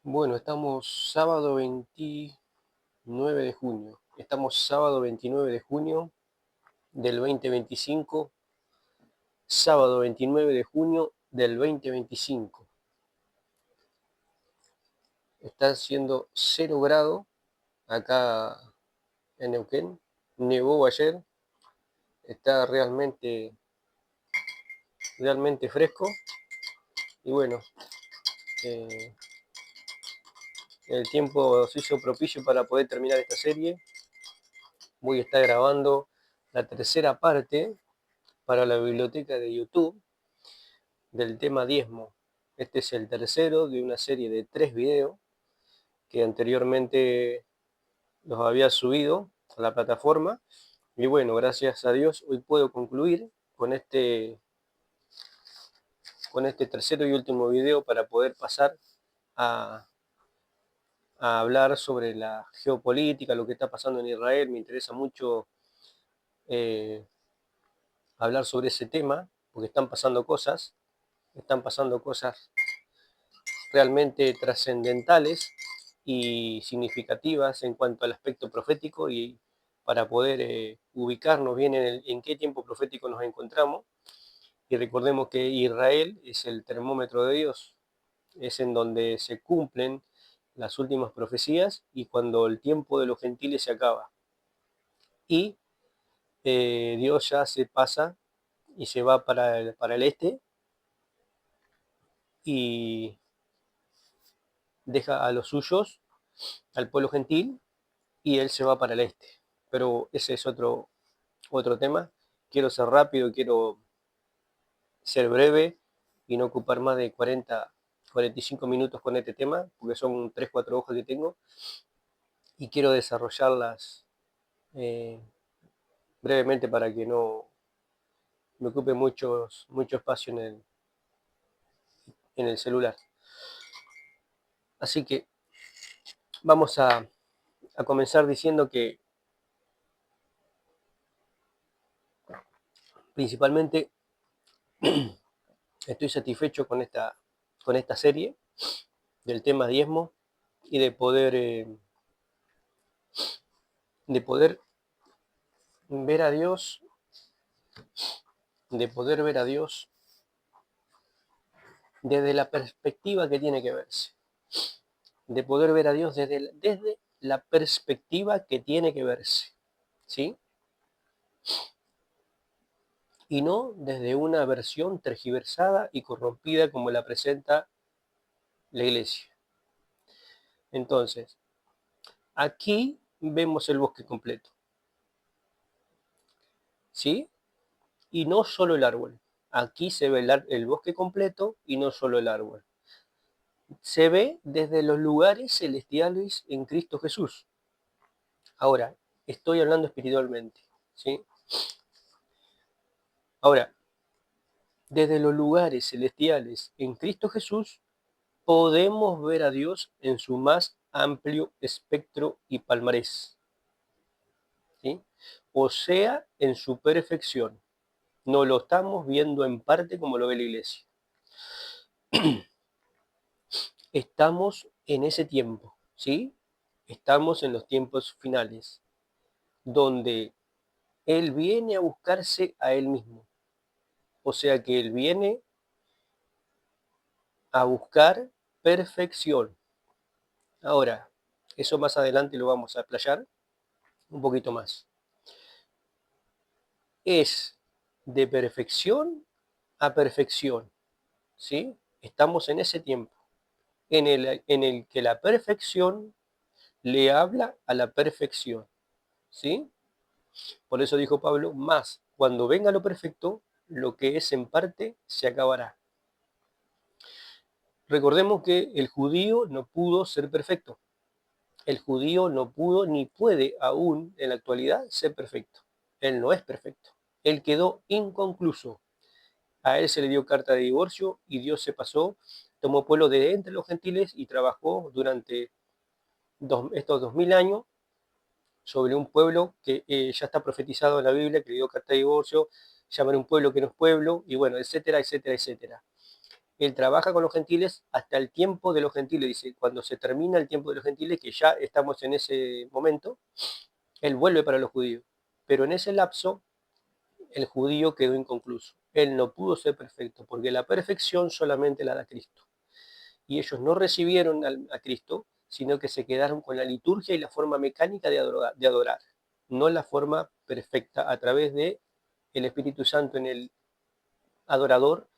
Bueno, estamos sábado 29 de junio. Estamos sábado 29 de junio del 2025. Sábado 29 de junio del 2025. Está haciendo 0 grado acá en Neuquén. Nevó ayer. Está realmente fresco. Y bueno, eh, el tiempo se hizo propicio para poder terminar esta serie. Voy a estar grabando la tercera parte para la biblioteca de YouTube del tema diezmo. Este es el tercero de una serie de 3 videos que anteriormente los había subido a la plataforma. Y bueno, gracias a Dios hoy puedo concluir con este tercero y último video para poder pasar a, a hablar sobre la geopolítica, lo que está pasando en Israel. Me interesa mucho eh, hablar sobre ese tema porque están pasando cosas realmente trascendentales y significativas en cuanto al aspecto profético y para poder ubicarnos bien en qué tiempo profético nos encontramos. Y recordemos que Israel es el termómetro de Dios, es en donde se cumplen las últimas profecías y cuando el tiempo de los gentiles se acaba. Y Dios ya se pasa y se va para el este y deja a los suyos, al pueblo gentil, y él se va para el este. Pero ese es otro tema. Quiero ser rápido, quiero ser breve y no ocupar más de 45 minutos con este tema, porque son 3 4 hojas que tengo y quiero desarrollarlas eh, brevemente para que no me ocupe mucho espacio en el celular. Así que vamos a comenzar diciendo que principalmente estoy satisfecho con esta serie del tema diezmo y de poder ver a Dios, de poder ver a Dios desde la perspectiva que tiene que verse, de poder ver a Dios desde la perspectiva que tiene que verse, ¿sí? Y no desde una versión tergiversada y corrompida como la presenta la iglesia. Entonces, aquí vemos el bosque completo, ¿sí? Y no solo el árbol. Aquí se ve el bosque completo y no solo el árbol. Se ve desde los lugares celestiales en Cristo Jesús. Ahora, estoy hablando espiritualmente, ¿sí? Ahora, desde los lugares celestiales en Cristo Jesús, podemos ver a Dios en su más amplio espectro y palmarés, ¿sí? O sea, en su perfección. No lo estamos viendo en parte como lo ve la iglesia. Estamos en ese tiempo, ¿sí? Estamos en los tiempos finales, donde Él viene a buscarse a Él mismo. O sea que Él viene a buscar perfección. Ahora, eso más adelante lo vamos a explayar un poquito más. Es de perfección a perfección, ¿sí? Estamos en ese tiempo, en el que la perfección le habla a la perfección, ¿sí? Por eso dijo Pablo, más cuando venga lo perfecto, lo que es en parte se acabará. Recordemos que el judío no pudo ser perfecto. El judío no pudo ni puede aún en la actualidad ser perfecto. Él no es perfecto. Él quedó inconcluso. A él se le dio carta de divorcio y Dios se pasó, tomó pueblo de entre los gentiles y trabajó durante estos 2000 años sobre un pueblo que ya está profetizado en la Biblia, que le dio carta de divorcio, llamar un pueblo que no es pueblo, y bueno, etcétera, etcétera, etcétera. Él trabaja con los gentiles hasta el tiempo de los gentiles. Dice, cuando se termina el tiempo de los gentiles, que ya estamos en ese momento, Él vuelve para los judíos. Pero en ese lapso, el judío quedó inconcluso. Él no pudo ser perfecto, porque la perfección solamente la da Cristo. Y ellos no recibieron a Cristo, sino que se quedaron con la liturgia y la forma mecánica de adorar, no la forma perfecta a través de el Espíritu Santo en el adorador,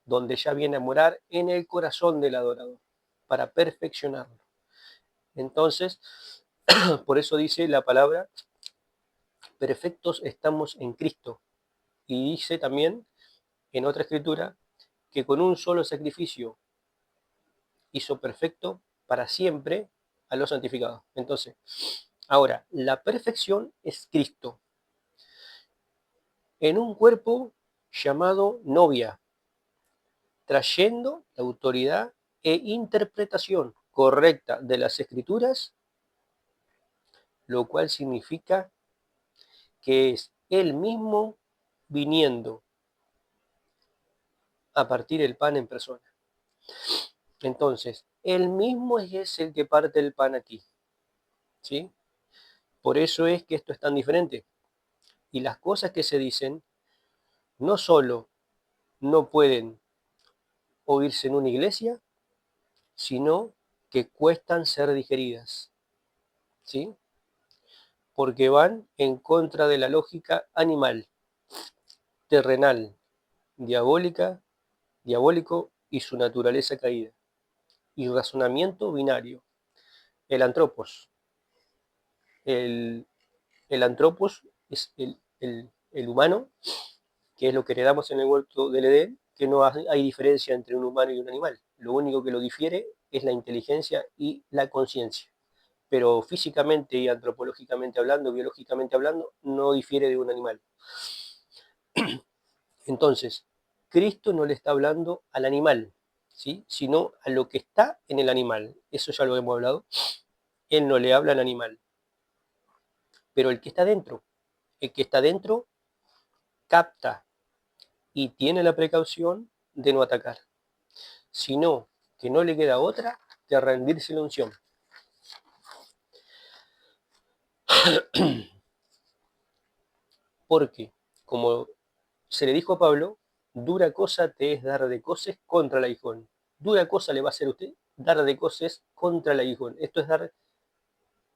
donde ya viene a morar en el corazón del adorador, para perfeccionarlo. Entonces, por eso dice la palabra, perfectos estamos en Cristo. Y dice también en otra escritura que con un solo sacrificio hizo perfecto para siempre a los santificados. Entonces, ahora, la perfección es Cristo en un cuerpo llamado novia, trayendo la autoridad e interpretación correcta de las escrituras, lo cual significa que es Él mismo viniendo a partir el pan en persona. Entonces, Él mismo es el que parte el pan aquí, ¿sí? Por eso es que esto es tan diferente. Y las cosas que se dicen no solo no pueden oírse en una iglesia, sino que cuestan ser digeridas, ¿sí? Porque van en contra de la lógica animal, terrenal, diabólico y su naturaleza caída, y razonamiento binario. El antropos. El, el antropos es el humano, que es lo que heredamos en el huerto del Edén, que no hay diferencia entre un humano y un animal. Lo único que lo difiere es la inteligencia y la conciencia. Pero físicamente y antropológicamente hablando, biológicamente hablando, no difiere de un animal. Entonces, Cristo no le está hablando al animal, ¿sí? Sino a lo que está en el animal. Eso ya lo hemos hablado. Él no le habla al animal, pero el que está dentro capta y tiene la precaución de no atacar, sino que no le queda otra que rendirse la unción. Porque, como se le dijo a Pablo, dura cosa te es dar de coces contra el aguijón. Dura cosa le va a hacer a usted dar de coces contra el aguijón. Esto es dar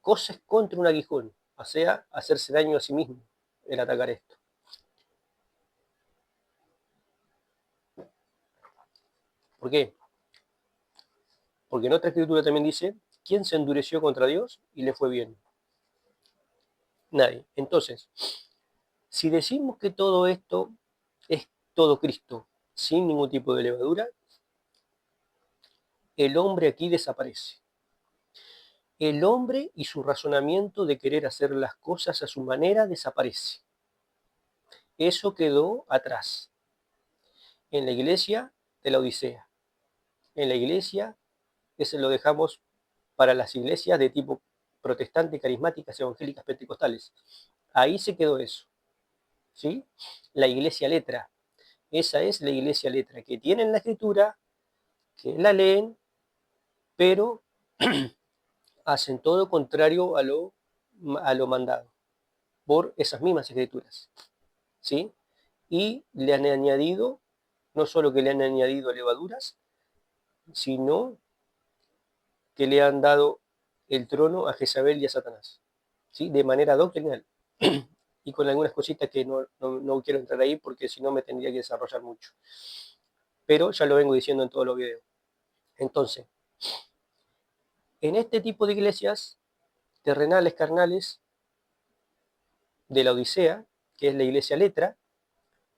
coces contra un aguijón, o sea, hacerse daño a sí mismo, el atacar esto. ¿Por qué? Porque en otra escritura también dice, ¿quién se endureció contra Dios y le fue bien? Nadie. Entonces, si decimos que todo esto es todo Cristo, sin ningún tipo de levadura, el hombre aquí desaparece. El hombre y su razonamiento de querer hacer las cosas a su manera desaparece. Eso quedó atrás, en la iglesia de la Odisea. En la iglesia, ese lo dejamos para las iglesias de tipo protestante, carismáticas, evangélicas, pentecostales. Ahí se quedó eso, ¿sí? La iglesia letra. Esa es la iglesia letra, que tienen la escritura, que la leen, pero hacen todo contrario a lo mandado por esas mismas escrituras, ¿sí? Y le han añadido, no solo que le han añadido levaduras, sino que le han dado el trono a Jezabel y a Satanás, ¿sí? De manera doctrinal. Y con algunas cositas que no quiero entrar ahí porque si no me tendría que desarrollar mucho. Pero ya lo vengo diciendo en todos los videos. Entonces, en este tipo de iglesias terrenales, carnales, de la Odisea, que es la iglesia letra,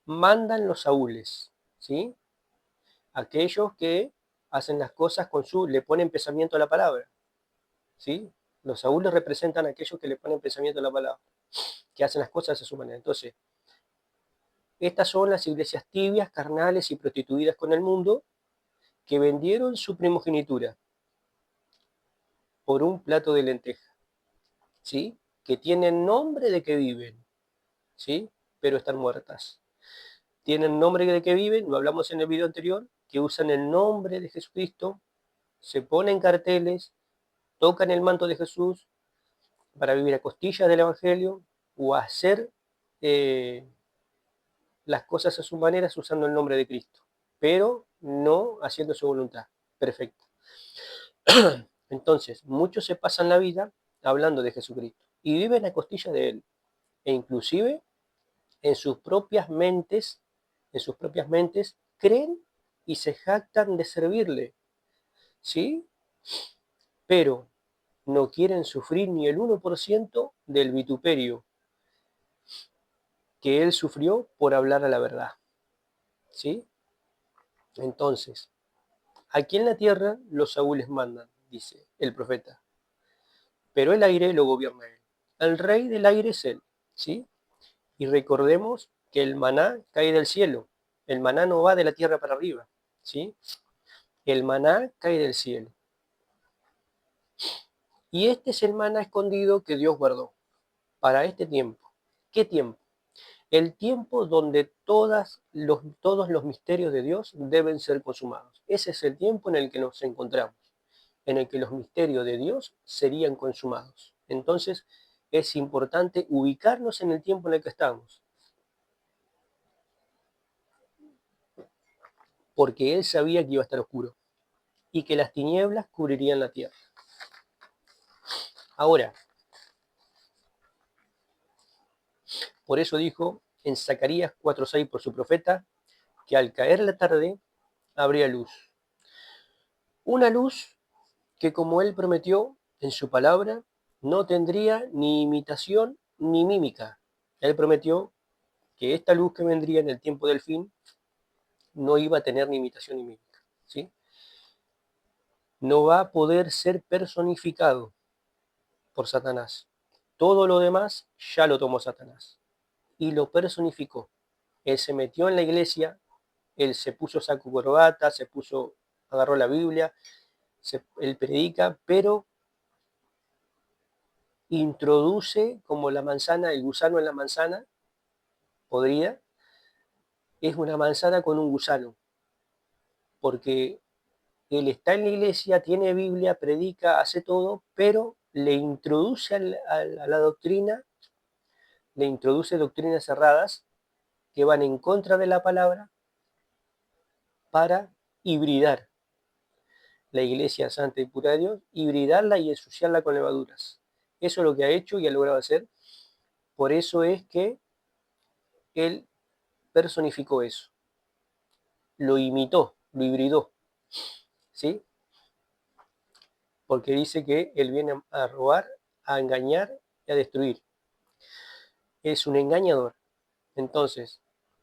mandan los saúles, ¿sí? Aquellos que hacen las cosas le ponen pensamiento a la palabra, ¿sí? Los saúles representan a aquellos que le ponen pensamiento a la palabra, que hacen las cosas a su manera. Entonces, estas son las iglesias tibias, carnales y prostituidas con el mundo que vendieron su primogenitura por un plato de lenteja, ¿sí? Que tienen nombre de que viven, ¿sí? Pero están muertas. Tienen nombre de que viven, lo hablamos en el video anterior, que usan el nombre de Jesucristo, se ponen carteles, tocan el manto de Jesús para vivir a costillas del Evangelio o hacer las cosas a su manera usando el nombre de Cristo, pero no haciendo su voluntad perfecta. Entonces, muchos se pasan la vida hablando de Jesucristo y viven a costillas de Él, e inclusive en sus propias mentes, creen y se jactan de servirle, ¿sí? Pero no quieren sufrir ni el 1% del vituperio que Él sufrió por hablar a la verdad, ¿sí? Entonces, aquí en la tierra los saúles mandan, dice el profeta, pero el aire lo gobierna Él. El rey del aire es Él, ¿sí? Y recordemos que el maná cae del cielo. El maná no va de la tierra para arriba, ¿sí? El maná cae del cielo. Y este es el maná escondido que Dios guardó para este tiempo. ¿Qué tiempo? El tiempo donde todos los misterios de Dios deben ser consumados. Ese es el tiempo en el que nos encontramos, en el que los misterios de Dios serían consumados. Entonces, es importante ubicarnos en el tiempo en el que estamos, porque Él sabía que iba a estar oscuro y que las tinieblas cubrirían la tierra. Ahora, por eso dijo en Zacarías 4:6 por su profeta, que al caer la tarde habría luz. Una luz que, como Él prometió en su palabra, no tendría ni imitación ni mímica. Él prometió que esta luz que vendría en el tiempo del fin no iba a tener ni imitación ni mímica, ¿sí? No va a poder ser personificado por Satanás. Todo lo demás ya lo tomó Satanás y lo personificó. Él se metió en la iglesia, él se puso saco corbata, agarró la Biblia, él predica, pero introduce como la manzana, el gusano en la manzana podrida, es una manzana con un gusano, porque él está en la iglesia, tiene Biblia, predica, hace todo, pero le introduce a la doctrina, le introduce doctrinas cerradas que van en contra de la palabra para hibridar la iglesia santa y pura de Dios, hibridarla y ensuciarla con levaduras. Eso es lo que ha hecho y ha logrado hacer. Por eso es que él personificó eso, lo imitó, lo hibridó, ¿sí? Porque dice que él viene a robar, a engañar y a destruir. Es un engañador. Entonces,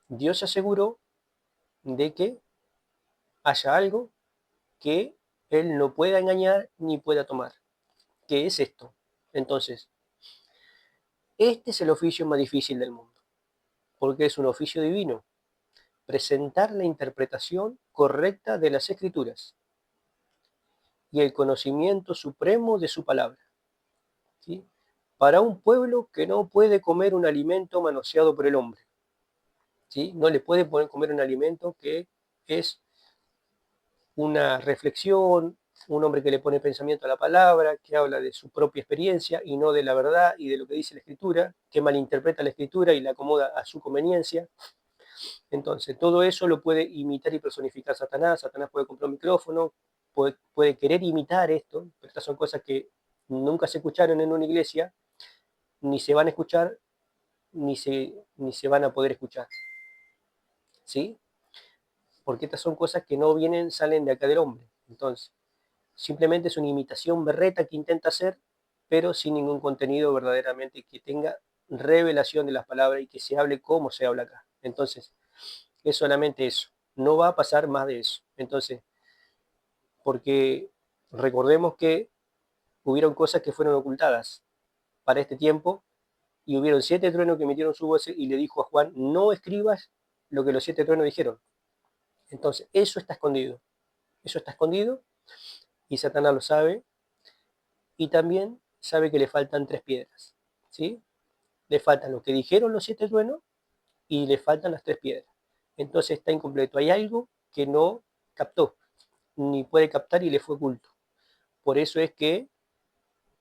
Dios aseguró de que haya algo que él no pueda engañar ni pueda tomar. ¿Qué es esto? Entonces, este es el oficio más difícil del mundo, porque es un oficio divino. Presentar la interpretación correcta de las Escrituras y el conocimiento supremo de su palabra, ¿sí? Para un pueblo que no puede comer un alimento manoseado por el hombre, ¿sí? No le puede comer un alimento que es una reflexión, un hombre que le pone pensamiento a la palabra, que habla de su propia experiencia y no de la verdad y de lo que dice la Escritura, que malinterpreta la Escritura y la acomoda a su conveniencia. Entonces, todo eso lo puede imitar y personificar Satanás. Satanás puede comprar un micrófono, puede querer imitar esto, pero estas son cosas que nunca se escucharon en una iglesia, ni se van a escuchar, ni se van a poder escuchar, ¿sí? Porque estas son cosas que no salen de acá del hombre. Entonces, simplemente es una imitación berreta que intenta hacer, pero sin ningún contenido verdaderamente que tenga revelación de las palabras y que se hable como se habla acá. Entonces, es solamente eso. No va a pasar más de eso. Entonces, porque recordemos que hubieron cosas que fueron ocultadas para este tiempo y hubieron 7 truenos que emitieron su voz y le dijo a Juan, no escribas lo que los 7 truenos dijeron. Entonces, eso está escondido y Satanás lo sabe y también sabe que le faltan 3 piedras, ¿sí? Le faltan lo que dijeron los 7 truenos y le faltan las 3 piedras. Entonces está incompleto. Hay algo que no captó, ni puede captar y le fue oculto. Por eso es que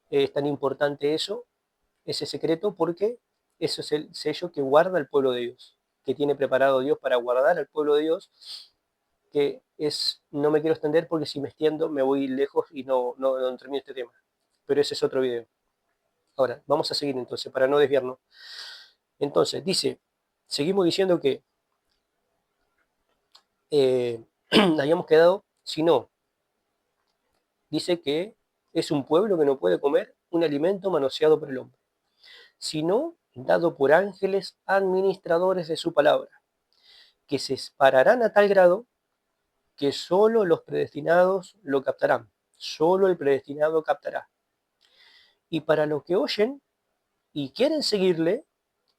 es tan importante eso, ese secreto, porque eso es el sello que guarda al pueblo de Dios, que tiene preparado Dios para guardar al pueblo de Dios, que es, no me quiero extender porque si me extiendo me voy lejos y no termino este tema, pero ese es otro video. Ahora, vamos a seguir entonces, para no desviarnos. Entonces, dice, seguimos diciendo que habíamos quedado, si no, dice que es un pueblo que no puede comer un alimento manoseado por el hombre, sino dado por ángeles administradores de su palabra, que se separarán a tal grado que solo los predestinados lo captarán, solo el predestinado captará. Y para los que oyen y quieren seguirle,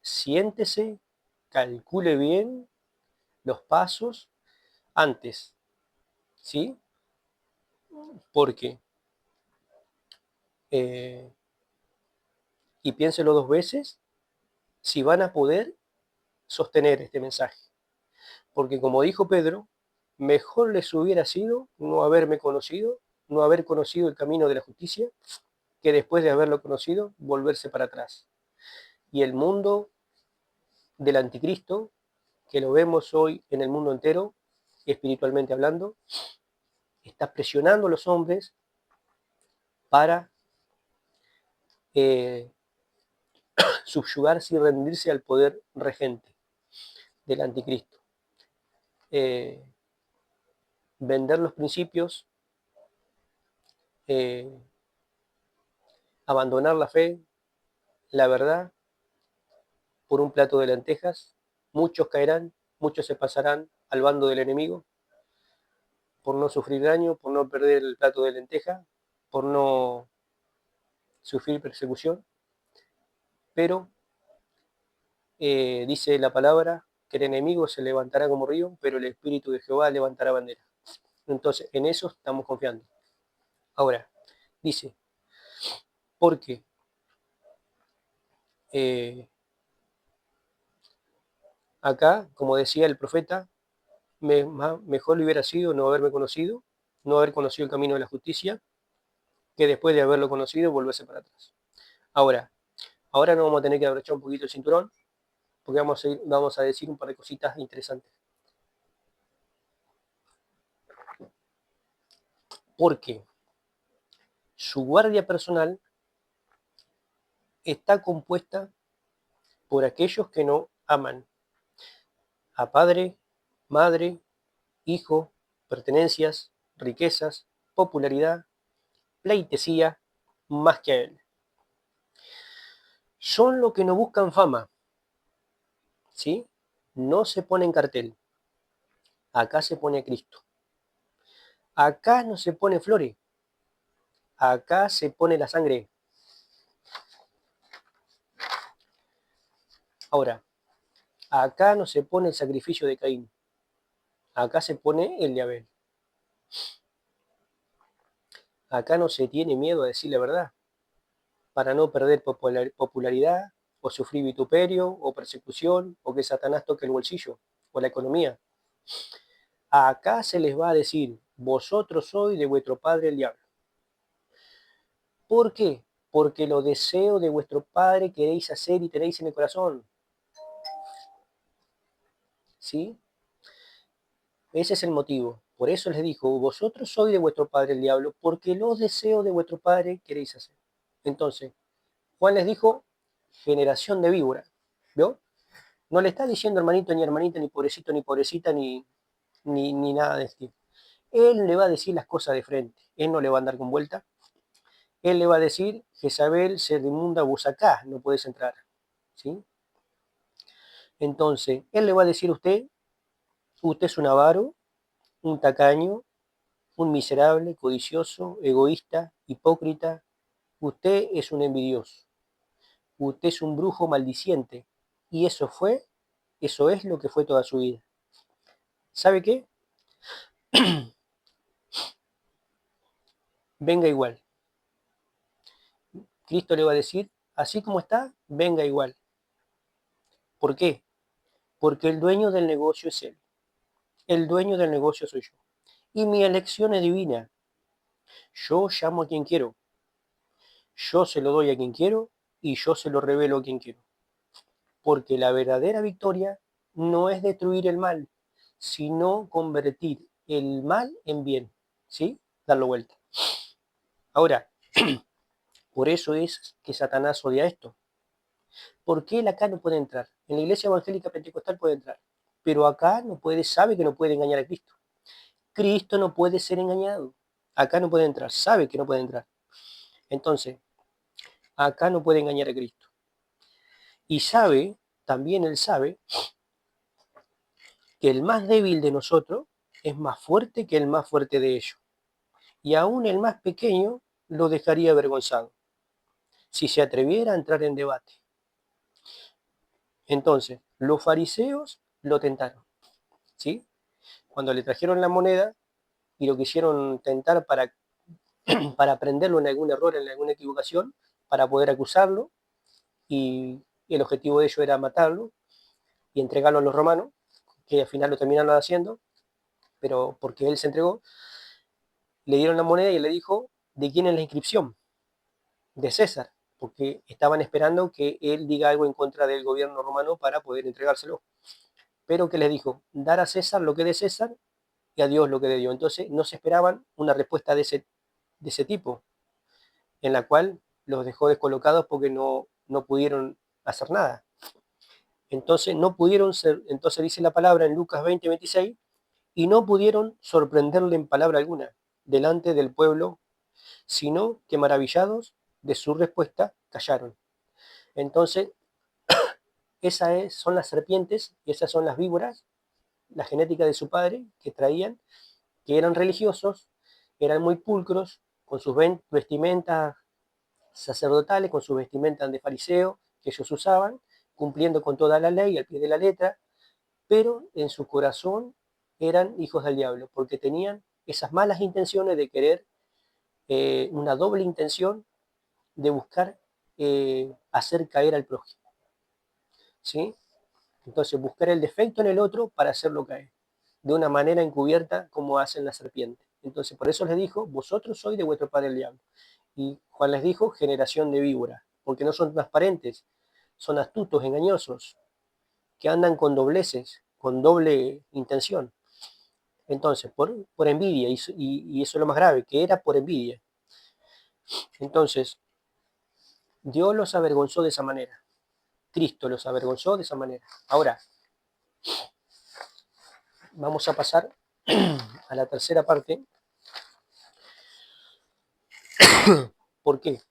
siéntese, calcule bien los pasos antes, ¿sí? Porque, eh, y piénselo dos veces, si van a poder sostener este mensaje. Porque como dijo Pedro, mejor les hubiera sido no haberme conocido, no haber conocido el camino de la justicia, que después de haberlo conocido, volverse para atrás. Y el mundo del anticristo, que lo vemos hoy en el mundo entero, espiritualmente hablando, está presionando a los hombres para eh, subyugarse y rendirse al poder regente del anticristo. Eh, vender los principios, eh, abandonar la fe, la verdad, por un plato de lentejas. Muchos caerán, muchos se pasarán al bando del enemigo por no sufrir daño, por no perder el plato de lentejas, por no sufrir persecución. Pero dice la palabra que el enemigo se levantará como río, pero el Espíritu de Jehová levantará bandera. Entonces, en eso estamos confiando. Ahora, dice, porque acá, como decía el profeta, mejor le hubiera sido no haberme conocido, no haber conocido el camino de la justicia, que después de haberlo conocido volverse para atrás. Ahora no vamos a tener que abrochar un poquito el cinturón, porque vamos a decir un par de cositas interesantes. Porque su guardia personal está compuesta por aquellos que no aman a padre, madre, hijo, pertenencias, riquezas, popularidad, pleitesía, más que a él. Son los que no buscan fama, ¿sí? No se pone en cartel. Acá se pone a Cristo. Acá no se pone flores. Acá se pone la sangre. Ahora, acá no se pone el sacrificio de Caín. Acá se pone el de Abel. Acá no se tiene miedo a decir la verdad, para no perder popularidad, o sufrir vituperio, o persecución, o que Satanás toque el bolsillo, o la economía. Acá se les va a decir, vosotros sois de vuestro padre el diablo. ¿Por qué? Porque los deseos de vuestro padre queréis hacer y tenéis en el corazón. ¿Sí? Ese es el motivo. Por eso les dijo, vosotros sois de vuestro padre el diablo, porque los deseos de vuestro padre queréis hacer. Entonces, Juan les dijo, generación de víbora. ¿Vio? No le está diciendo hermanito, ni hermanita, ni pobrecito, ni pobrecita, ni nada de esto. Él le va a decir las cosas de frente. Él no le va a andar con vuelta. Él le va a decir, Jezabel, ser de inmunda, vos acá no podés entrar. ¿Sí? Entonces, él le va a decir a usted, usted es un avaro, un tacaño, un miserable, codicioso, egoísta, hipócrita. Usted es un envidioso. Usted es un brujo maldiciente. Y eso es lo que fue toda su vida. ¿Sabe qué? Venga igual. Cristo le va a decir, así como está, venga igual. ¿Por qué? Porque el dueño del negocio es él. El dueño del negocio soy yo. y mi elección es divina. Yo llamo a quien quiero, yo se lo doy a quien quiero y yo se lo revelo a quien quiero. Porque la verdadera victoria no es destruir el mal, sino convertir el mal en bien, ¿sí? Darlo vuelta. Ahora, por eso es que Satanás odia esto. ¿Por qué él acá no puede entrar? En la iglesia evangélica pentecostal puede entrar, pero acá no puede, sabe que no puede engañar a Cristo. Cristo no puede ser engañado. Acá no puede entrar, sabe que no puede entrar. Entonces, acá no puede engañar a Cristo. Y sabe, también él sabe, que el más débil de nosotros es más fuerte que el más fuerte de ellos. Y aún el más pequeño lo dejaría avergonzado si se atreviera a entrar en debate. Entonces, los fariseos lo tentaron, ¿sí? Cuando le trajeron la moneda y lo quisieron tentar para prenderlo en algún error, en alguna equivocación, para poder acusarlo, y el objetivo de ello era matarlo y entregarlo a los romanos, que al final lo terminaron haciendo, pero porque él se entregó, le dieron la moneda y le dijo, ¿de quién es la inscripción? De César, porque estaban esperando que él diga algo en contra del gobierno romano para poder entregárselo. Pero que les dijo, dar a César lo que es de César y a Dios lo que de Dios. Entonces no se esperaban una respuesta de ese tipo, en la cual los dejó descolocados porque no pudieron hacer nada. Entonces no pudieron ser, entonces dice la palabra en Lucas 20:26, y no pudieron sorprenderle en palabra alguna delante del pueblo, sino que maravillados de su respuesta callaron. Entonces, son las serpientes y esas son las víboras, la genética de su padre que traían, que eran religiosos, eran muy pulcros, con sus vestimentas sacerdotales, con sus vestimentas de fariseo que ellos usaban, cumpliendo con toda la ley al pie de la letra, pero en su corazón eran hijos del diablo, porque tenían esas malas intenciones de querer, una doble intención de buscar hacer caer al prójimo, ¿sí? Entonces, buscar el defecto en el otro para hacerlo caer, de una manera encubierta como hacen las serpientes. Entonces, por eso les dijo, vosotros sois de vuestro padre el diablo. Y Juan les dijo, generación de víboras, porque no son transparentes, son astutos, engañosos, que andan con dobleces, con doble intención. Entonces, por envidia, y eso es lo más grave, que era por envidia. Entonces, Dios los avergonzó de esa manera. Cristo los avergonzó de esa manera. Ahora, vamos a pasar a la tercera parte. ¿Por qué?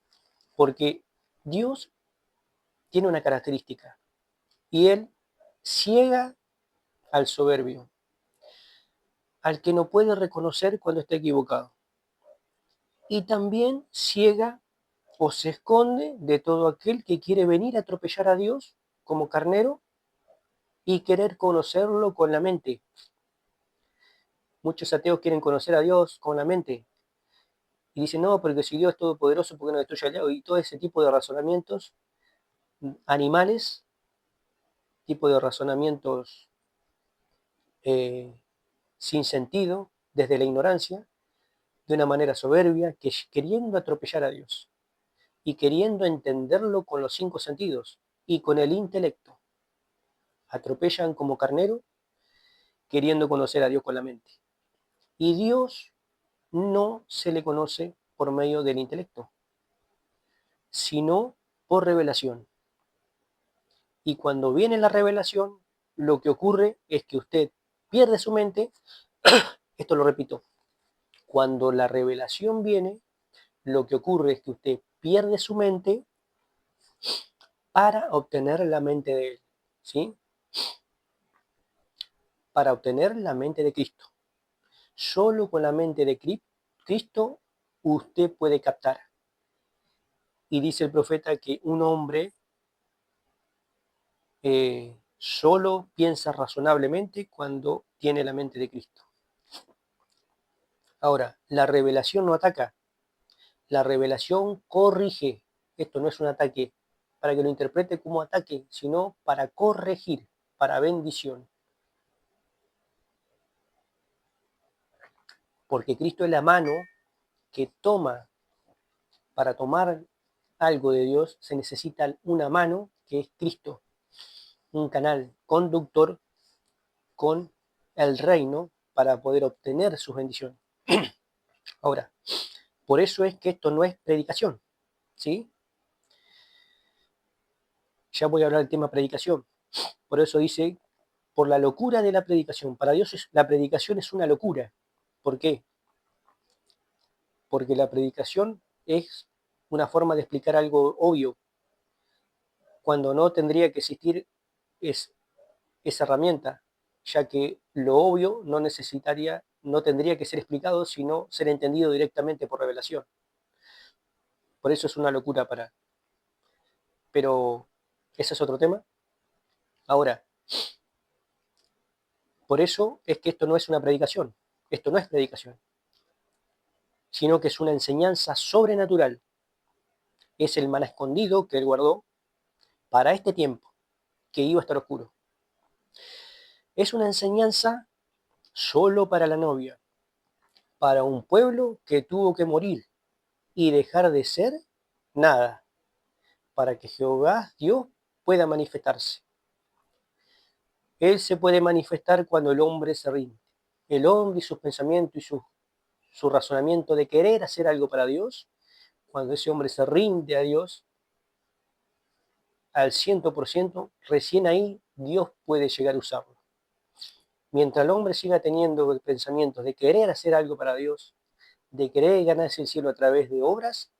Porque Dios tiene una característica y Él ciega al soberbio, al que no puede reconocer cuando está equivocado. Y también ciega o se esconde de todo aquel que quiere venir a atropellar a Dios como carnero y querer conocerlo con la mente. Muchos ateos quieren conocer a Dios con la mente y dicen, no, porque si Dios es todopoderoso, ¿por qué no destruye al diablo? Y todo ese tipo de razonamientos animales, tipo de razonamientos sin sentido, desde la ignorancia, de una manera soberbia, que queriendo atropellar a Dios y queriendo entenderlo con los cinco sentidos y con el intelecto. Atropellan como carnero, queriendo conocer a Dios con la mente. Y Dios no se le conoce por medio del intelecto, sino por revelación. Y cuando viene la revelación, lo que ocurre es que usted pierde su mente. Esto lo repito, cuando la revelación viene, lo que ocurre es que usted pierde su mente para obtener la mente de él, ¿sí? Para obtener la mente de Cristo. Solo con la mente de Cristo usted puede captar. Y dice el profeta que un hombre solo piensa razonablemente cuando tiene la mente de Cristo. Ahora, la revelación no ataca, la revelación corrige. Esto no es un ataque para que lo interprete como ataque, sino para corregir, para bendición. porque Cristo es la mano que toma. Para tomar algo de Dios se necesita una mano que es Cristo, un canal conductor con el reino para poder obtener sus bendiciones. Ahora, por eso es que esto no es predicación, ¿sí? Ya voy a hablar del tema predicación. Por eso dice, por la locura de la predicación. Para Dios la predicación es una locura. ¿Por qué? Porque la predicación es una forma de explicar algo obvio, cuando no tendría que existir esa herramienta, ya que lo obvio no tendría que ser explicado, sino ser entendido directamente por revelación. Por eso es una locura pero ese es otro tema. Ahora, por eso es que esto no es una predicación, esto no es predicación, sino que es una enseñanza sobrenatural. Es el maná escondido que él guardó para este tiempo, que iba a estar oscuro. Es una enseñanza solo para la novia, para un pueblo que tuvo que morir y dejar de ser nada, para que Jehová, Dios, pueda manifestarse. Él se puede manifestar cuando el hombre se rinde. El hombre y sus pensamientos y su razonamiento de querer hacer algo para Dios, cuando ese hombre se rinde a Dios al 100%, recién ahí Dios puede llegar a usarlo. Mientras el hombre siga teniendo pensamientos de querer hacer algo para Dios, de querer ganarse el cielo a través de obras,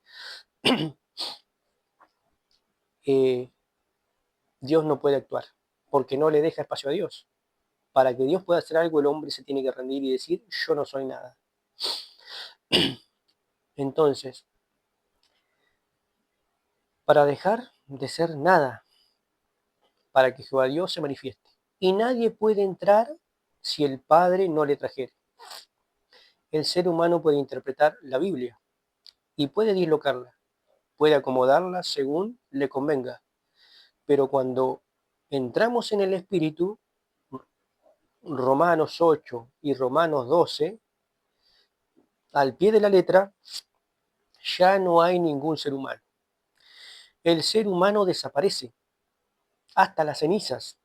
Dios no puede actuar, porque no le deja espacio a Dios. Para que Dios pueda hacer algo, el hombre se tiene que rendir y decir, yo no soy nada. Entonces, para dejar de ser nada, para que Jehová Dios se manifieste. Y nadie puede entrar si el Padre no le trajere. El ser humano puede interpretar la Biblia y puede dislocarla, puede acomodarla según le convenga. Pero cuando entramos en el Espíritu, Romanos 8 y Romanos 12, al pie de la letra, ya no hay ningún ser humano. El ser humano desaparece hasta las cenizas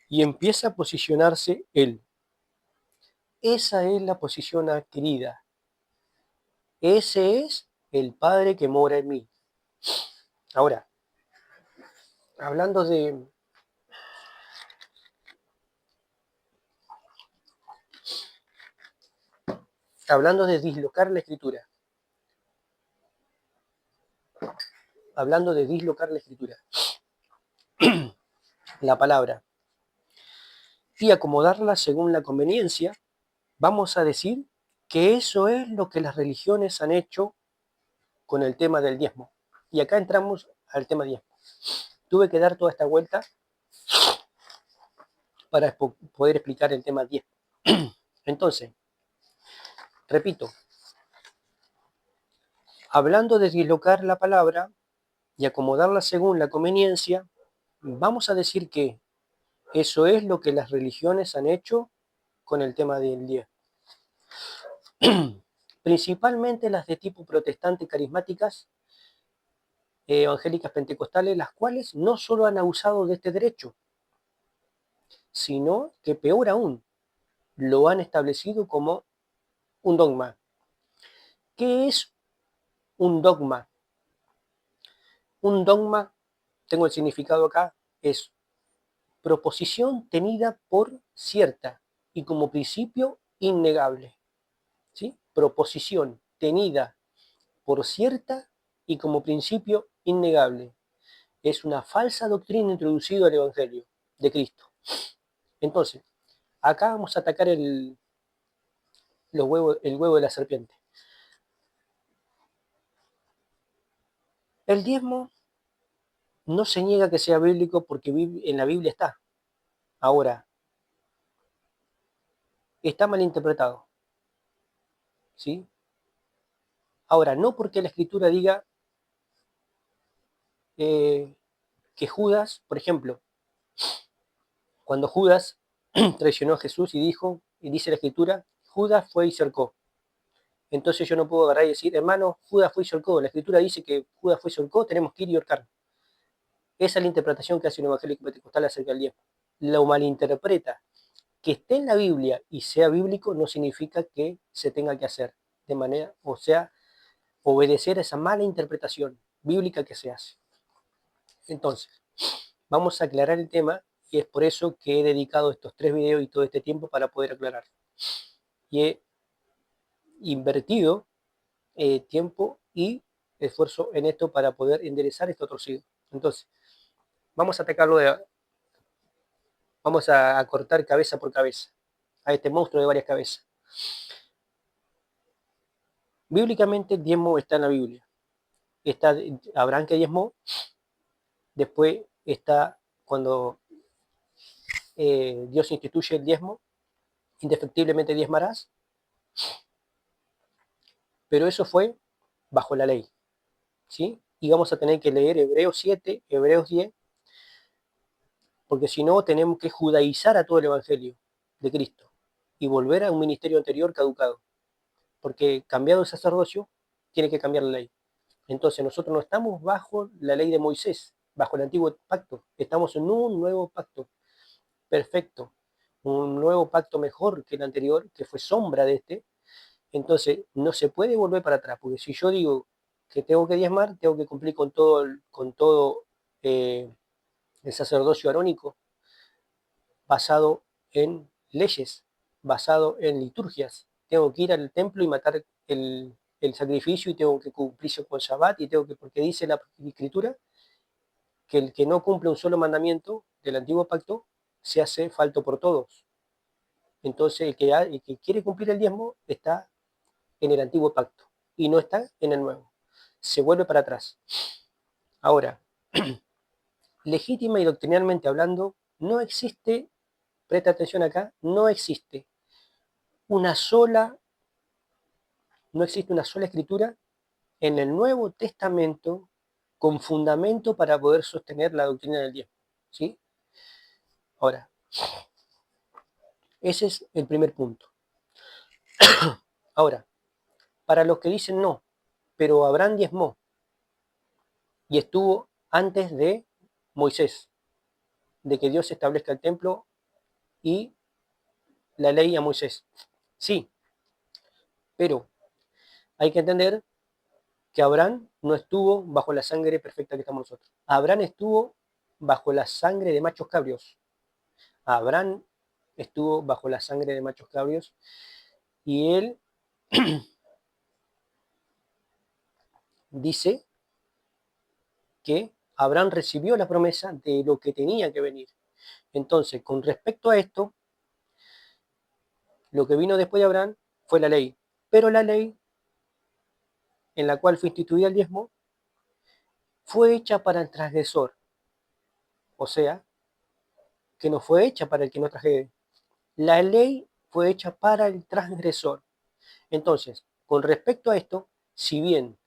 y empieza a posicionarse él. Esa es la posición adquirida. Ese es el Padre que mora en mí. Ahora, hablando de dislocar la escritura, la palabra, y acomodarla según la conveniencia, vamos a decir que eso es lo que las religiones han hecho con el tema del diezmo. Y acá entramos al tema diezmo. Tuve que dar toda esta vuelta para poder explicar el tema diezmo. Entonces, repito, hablando de dislocar la palabra y acomodarla según la conveniencia, vamos a decir que eso es lo que las religiones han hecho con el tema del diezmo. Principalmente las de tipo protestante carismáticas, evangélicas pentecostales, las cuales no solo han abusado de este derecho, sino que peor aún, lo han establecido como un dogma. ¿Qué es un dogma? Un dogma, tengo el significado acá, es proposición tenida por cierta y como principio innegable. ¿Sí? Proposición tenida por cierta y como principio innegable. Es una falsa doctrina introducida al Evangelio de Cristo. Entonces, acá vamos a atacar el huevo de la serpiente. El diezmo no se niega que sea bíblico porque en la Biblia está. Ahora, está mal interpretado. ¿Sí? Ahora, no porque la Escritura diga que Judas, por ejemplo, cuando Judas traicionó a Jesús y dice la Escritura, Judas fue y cercó. Entonces yo no puedo agarrar y decir, hermano, Judas fue y cercó. La escritura dice que Judas fue y cercó, tenemos que ir y ahorcar. Esa es la interpretación que hace un evangélico pentecostal acerca del diezmo. Lo malinterpreta. Que esté en la Biblia y sea bíblico no significa que se tenga que hacer de manera, o sea, obedecer a esa mala interpretación bíblica que se hace. Entonces, vamos a aclarar el tema y es por eso que he dedicado estos 3 videos y todo este tiempo para poder aclarar. Y he invertido tiempo y esfuerzo en esto para poder enderezar esto torcido. Entonces, vamos a atacarlo vamos a cortar cabeza por cabeza a este monstruo de varias cabezas. Bíblicamente el diezmo está en la Biblia. Está Abraham que diezmó, después está cuando Dios instituye el diezmo, indefectiblemente diezmarás, pero eso fue bajo la ley, ¿sí? Y vamos a tener que leer Hebreos 7, Hebreos 10, porque si no tenemos que judaizar a todo el Evangelio de Cristo y volver a un ministerio anterior caducado, porque cambiado el sacerdocio, tiene que cambiar la ley. Entonces nosotros no estamos bajo la ley de Moisés, bajo el antiguo pacto, estamos en un nuevo pacto perfecto, un nuevo pacto mejor que el anterior, que fue sombra de este. Entonces no se puede volver para atrás, porque si yo digo que tengo que diezmar, tengo que cumplir con todo el sacerdocio arónico basado en leyes, basado en liturgias. Tengo que ir al templo y matar el sacrificio y tengo que cumplirse con Shabbat y tengo que, porque dice la escritura que el que no cumple un solo mandamiento del antiguo pacto se hace falto por todos. Entonces el que quiere cumplir el diezmo está en el antiguo pacto y no está en el nuevo. Se vuelve para atrás. Ahora, legítima y doctrinalmente hablando, no existe, presta atención acá, no existe una sola, no existe una sola escritura en el Nuevo Testamento con fundamento para poder sostener la doctrina del diezmo. ¿Sí? Ahora, ese es el primer punto. Ahora, para los que dicen no, pero Abraham diezmó y estuvo antes de Moisés, de que Dios establezca el templo y la ley a Moisés. Sí, pero hay que entender que Abraham no estuvo bajo la sangre perfecta que estamos nosotros. Abraham estuvo bajo la sangre de machos cabrios. Abraham estuvo bajo la sangre de machos cabrios y él dice que Abraham recibió la promesa de lo que tenía que venir. Entonces, con respecto a esto, lo que vino después de Abraham fue la ley. Pero la ley en la cual fue instituida el diezmo fue hecha para el transgresor. O sea, que no fue hecha para el que no transgrede. La ley fue hecha para el transgresor. Entonces, con respecto a esto, si bien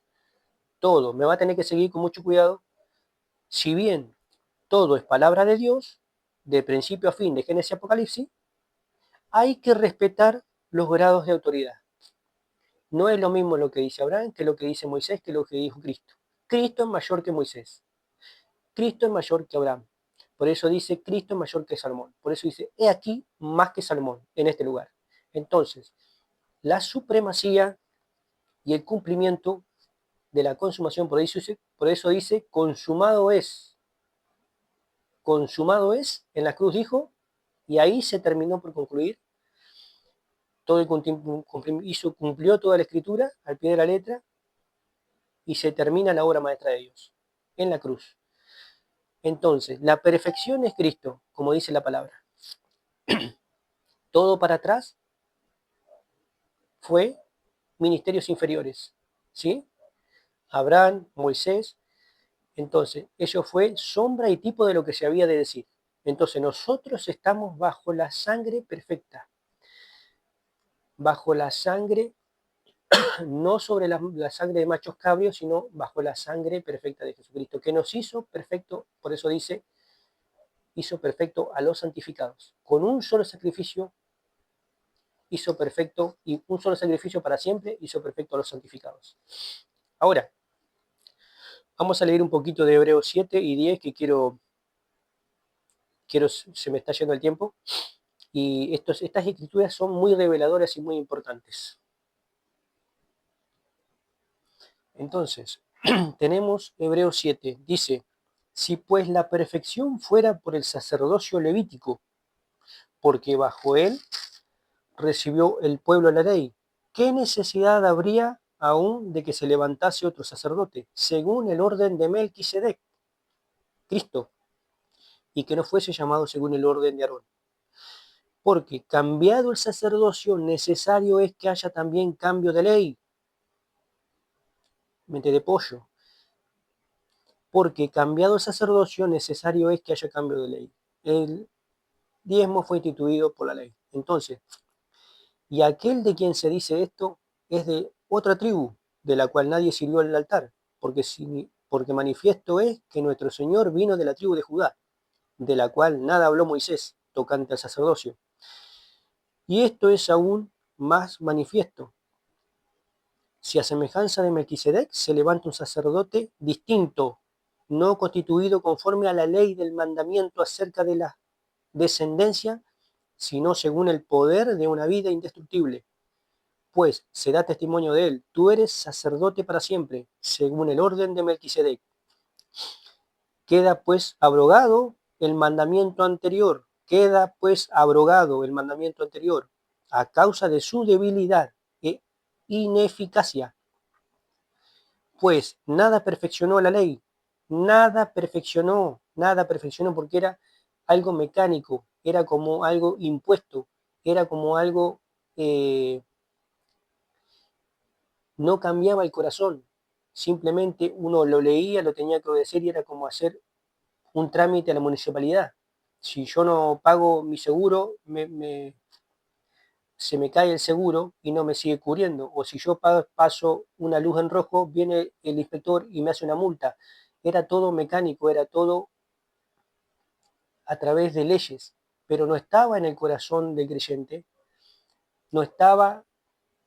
todo, me va a tener que seguir con mucho cuidado, si bien todo es palabra de Dios, de principio a fin, de Génesis a Apocalipsis, hay que respetar los grados de autoridad. No es lo mismo lo que dice Abraham que lo que dice Moisés, que lo que dijo Cristo. Cristo es mayor que Moisés. Cristo es mayor que Abraham. Por eso dice Cristo es mayor que Salomón. Por eso dice, he aquí más que Salomón en este lugar. Entonces, la supremacía y el cumplimiento de la consumación, por eso dice, consumado es. Consumado es, en la cruz dijo, y ahí se terminó por concluir. Todo el cumplió toda la escritura al pie de la letra y se termina la obra maestra de Dios en la cruz. Entonces, la perfección es Cristo, como dice la palabra. Todo para atrás fue ministerios inferiores, ¿sí? Abraham, Moisés, entonces, ello fue sombra y tipo de lo que se había de decir. Entonces, nosotros estamos bajo la sangre perfecta, bajo la sangre, no sobre la sangre de machos cabrios, sino bajo la sangre perfecta de Jesucristo, que nos hizo perfecto, por eso dice, hizo perfecto a los santificados. Con un solo sacrificio hizo perfecto, y un solo sacrificio para siempre hizo perfecto a los santificados. Ahora, vamos a leer un poquito de Hebreos 7 y 10, que se me está yendo el tiempo, y estas escrituras son muy reveladoras y muy importantes. Entonces, tenemos Hebreos 7, dice: si pues la perfección fuera por el sacerdocio levítico, porque bajo él recibió el pueblo la ley, ¿qué necesidad habría aún de que se levantase otro sacerdote, según el orden de Melquisedec, Cristo, y que no fuese llamado según el orden de Aarón? Porque cambiado el sacerdocio, necesario es que haya también cambio de ley. Mente de pollo. Porque cambiado el sacerdocio, necesario es que haya cambio de ley. El diezmo fue instituido por la ley. Entonces, y aquel de quien se dice esto es de otra tribu, de la cual nadie sirvió al altar, porque manifiesto es que nuestro Señor vino de la tribu de Judá, de la cual nada habló Moisés tocante al sacerdocio. Y esto es aún más manifiesto, si a semejanza de Melquisedec se levanta un sacerdote distinto, no constituido conforme a la ley del mandamiento acerca de la descendencia, sino según el poder de una vida indestructible. Pues se da testimonio de él: tú eres sacerdote para siempre, según el orden de Melquisedec. Queda pues abrogado el mandamiento anterior, a causa de su debilidad e ineficacia. Pues nada perfeccionó la ley, nada perfeccionó porque era algo mecánico, era como algo impuesto, era como algo, no cambiaba el corazón, simplemente uno lo leía, lo tenía que obedecer, y era como hacer un trámite a la municipalidad. Si yo no pago mi seguro, se me cae el seguro y no me sigue cubriendo. O si yo paso una luz en rojo, viene el inspector y me hace una multa. Era todo mecánico, era todo a través de leyes, pero no estaba en el corazón del creyente, no estaba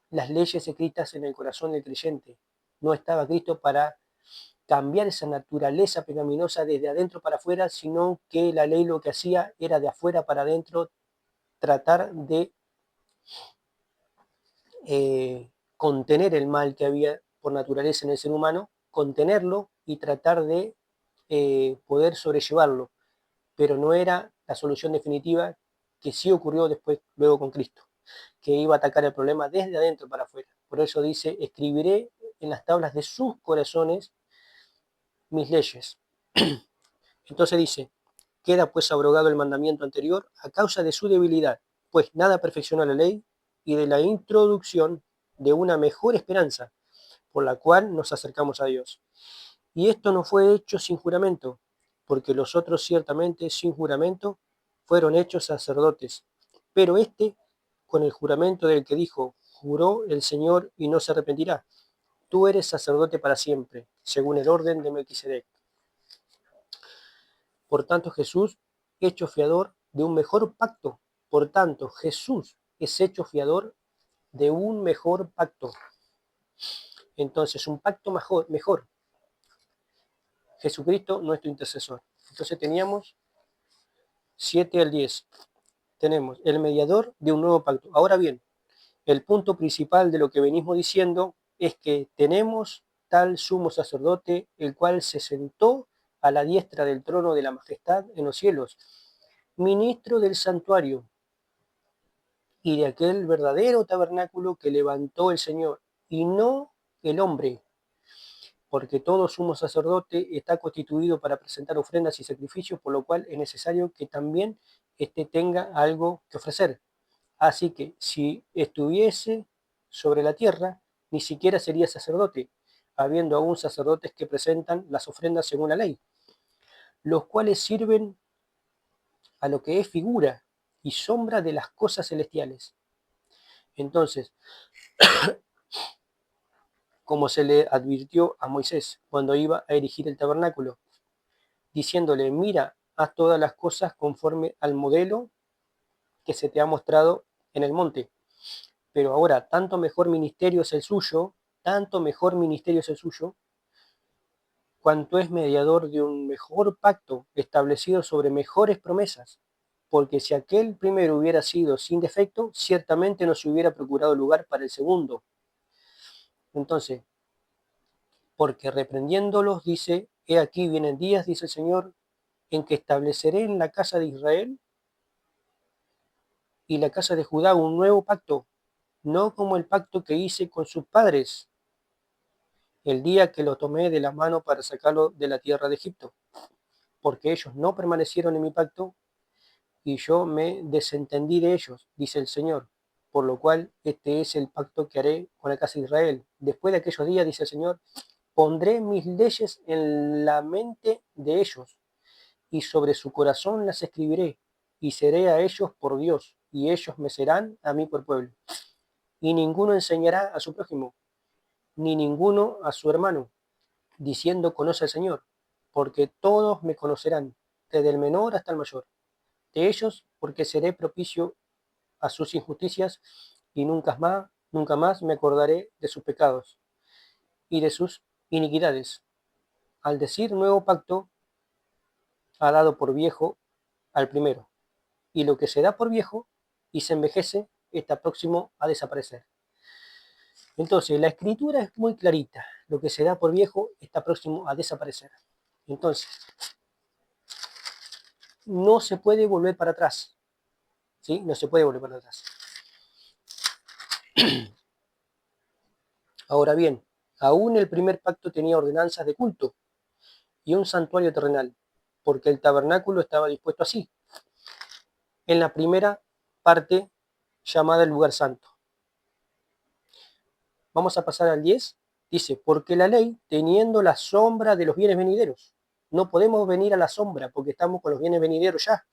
las leyes escritas en el corazón del creyente, no estaba Cristo para cambiar esa naturaleza pecaminosa desde adentro para afuera, sino que la ley lo que hacía era de afuera para adentro tratar de contener el mal que había por naturaleza en el ser humano, contenerlo y tratar de poder sobrellevarlo, pero no era la solución definitiva, que sí ocurrió después, luego con Cristo, que iba a atacar el problema desde adentro para afuera. Por eso dice: escribiré en las tablas de sus corazones mis leyes. Entonces dice: queda pues abrogado el mandamiento anterior a causa de su debilidad, pues nada perfeccionó la ley, y de la introducción de una mejor esperanza, por la cual nos acercamos a Dios. Y esto no fue hecho sin juramento, porque los otros ciertamente sin juramento fueron hechos sacerdotes, pero este con el juramento del que dijo: juró el Señor y no se arrepentirá, tú eres sacerdote para siempre, según el orden de Melquisedec. Por tanto, Jesús, hecho fiador de un mejor pacto. Por tanto, Jesús es hecho fiador de un mejor pacto. Entonces, un pacto mejor. Jesucristo, nuestro intercesor. Entonces teníamos 7 al 10. Tenemos el mediador de un nuevo pacto. Ahora bien, el punto principal de lo que venimos diciendo es que tenemos tal sumo sacerdote, el cual se sentó a la diestra del trono de la majestad en los cielos, ministro del santuario y de aquel verdadero tabernáculo que levantó el Señor, y no el hombre, porque todo sumo sacerdote está constituido para presentar ofrendas y sacrificios, por lo cual es necesario que también éste tenga algo que ofrecer. Así que si estuviese sobre la tierra, ni siquiera sería sacerdote, habiendo aún sacerdotes que presentan las ofrendas según la ley, los cuales sirven a lo que es figura y sombra de las cosas celestiales. Entonces, como se le advirtió a Moisés cuando iba a erigir el tabernáculo, diciéndole: mira, haz todas las cosas conforme al modelo que se te ha mostrado en el monte. Pero ahora, tanto mejor ministerio es el suyo, tanto mejor ministerio es el suyo, cuanto es mediador de un mejor pacto establecido sobre mejores promesas. Porque si aquel primero hubiera sido sin defecto, ciertamente no se hubiera procurado lugar para el segundo. Entonces, porque reprendiéndolos dice, he aquí vienen días, dice el Señor, en que estableceré en la casa de Israel y la casa de Judá un nuevo pacto, no como el pacto que hice con sus padres el día que lo tomé de la mano para sacarlo de la tierra de Egipto, porque ellos no permanecieron en mi pacto y yo me desentendí de ellos, dice el Señor. Por lo cual este es el pacto que haré con la casa de Israel. Después de aquellos días, dice el Señor, pondré mis leyes en la mente de ellos y sobre su corazón las escribiré y seré a ellos por Dios y ellos me serán a mí por pueblo. Y ninguno enseñará a su prójimo, ni ninguno a su hermano, diciendo conoce al Señor, porque todos me conocerán, desde el menor hasta el mayor. De ellos, porque seré propicio a sus injusticias y nunca más me acordaré de sus pecados y de sus iniquidades. Al decir nuevo pacto, ha dado por viejo al primero, y lo que se da por viejo y se envejece está próximo a desaparecer. Entonces, la escritura es muy clarita, lo que se da por viejo está próximo a desaparecer. Entonces, no se puede volver para atrás, ¿sí? No se puede volver para atrás. Ahora bien, aún el primer pacto tenía ordenanzas de culto y un santuario terrenal, porque el tabernáculo estaba dispuesto así. En la primera parte llamada el lugar santo. Vamos a pasar al 10. Dice, porque la ley, teniendo la sombra de los bienes venideros, no podemos venir a la sombra porque estamos con los bienes venideros ya.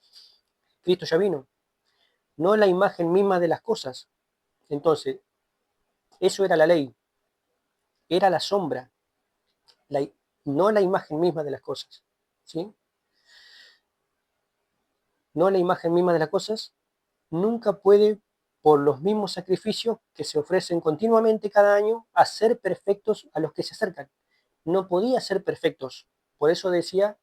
Cristo ya vino. No la imagen misma de las cosas. Entonces, eso era la ley. Era la sombra. La, no la imagen misma de las cosas. ¿Sí? No la imagen misma de las cosas, nunca puede, por los mismos sacrificios que se ofrecen continuamente cada año, hacer perfectos a los que se acercan. No podía ser perfectos. Por eso decía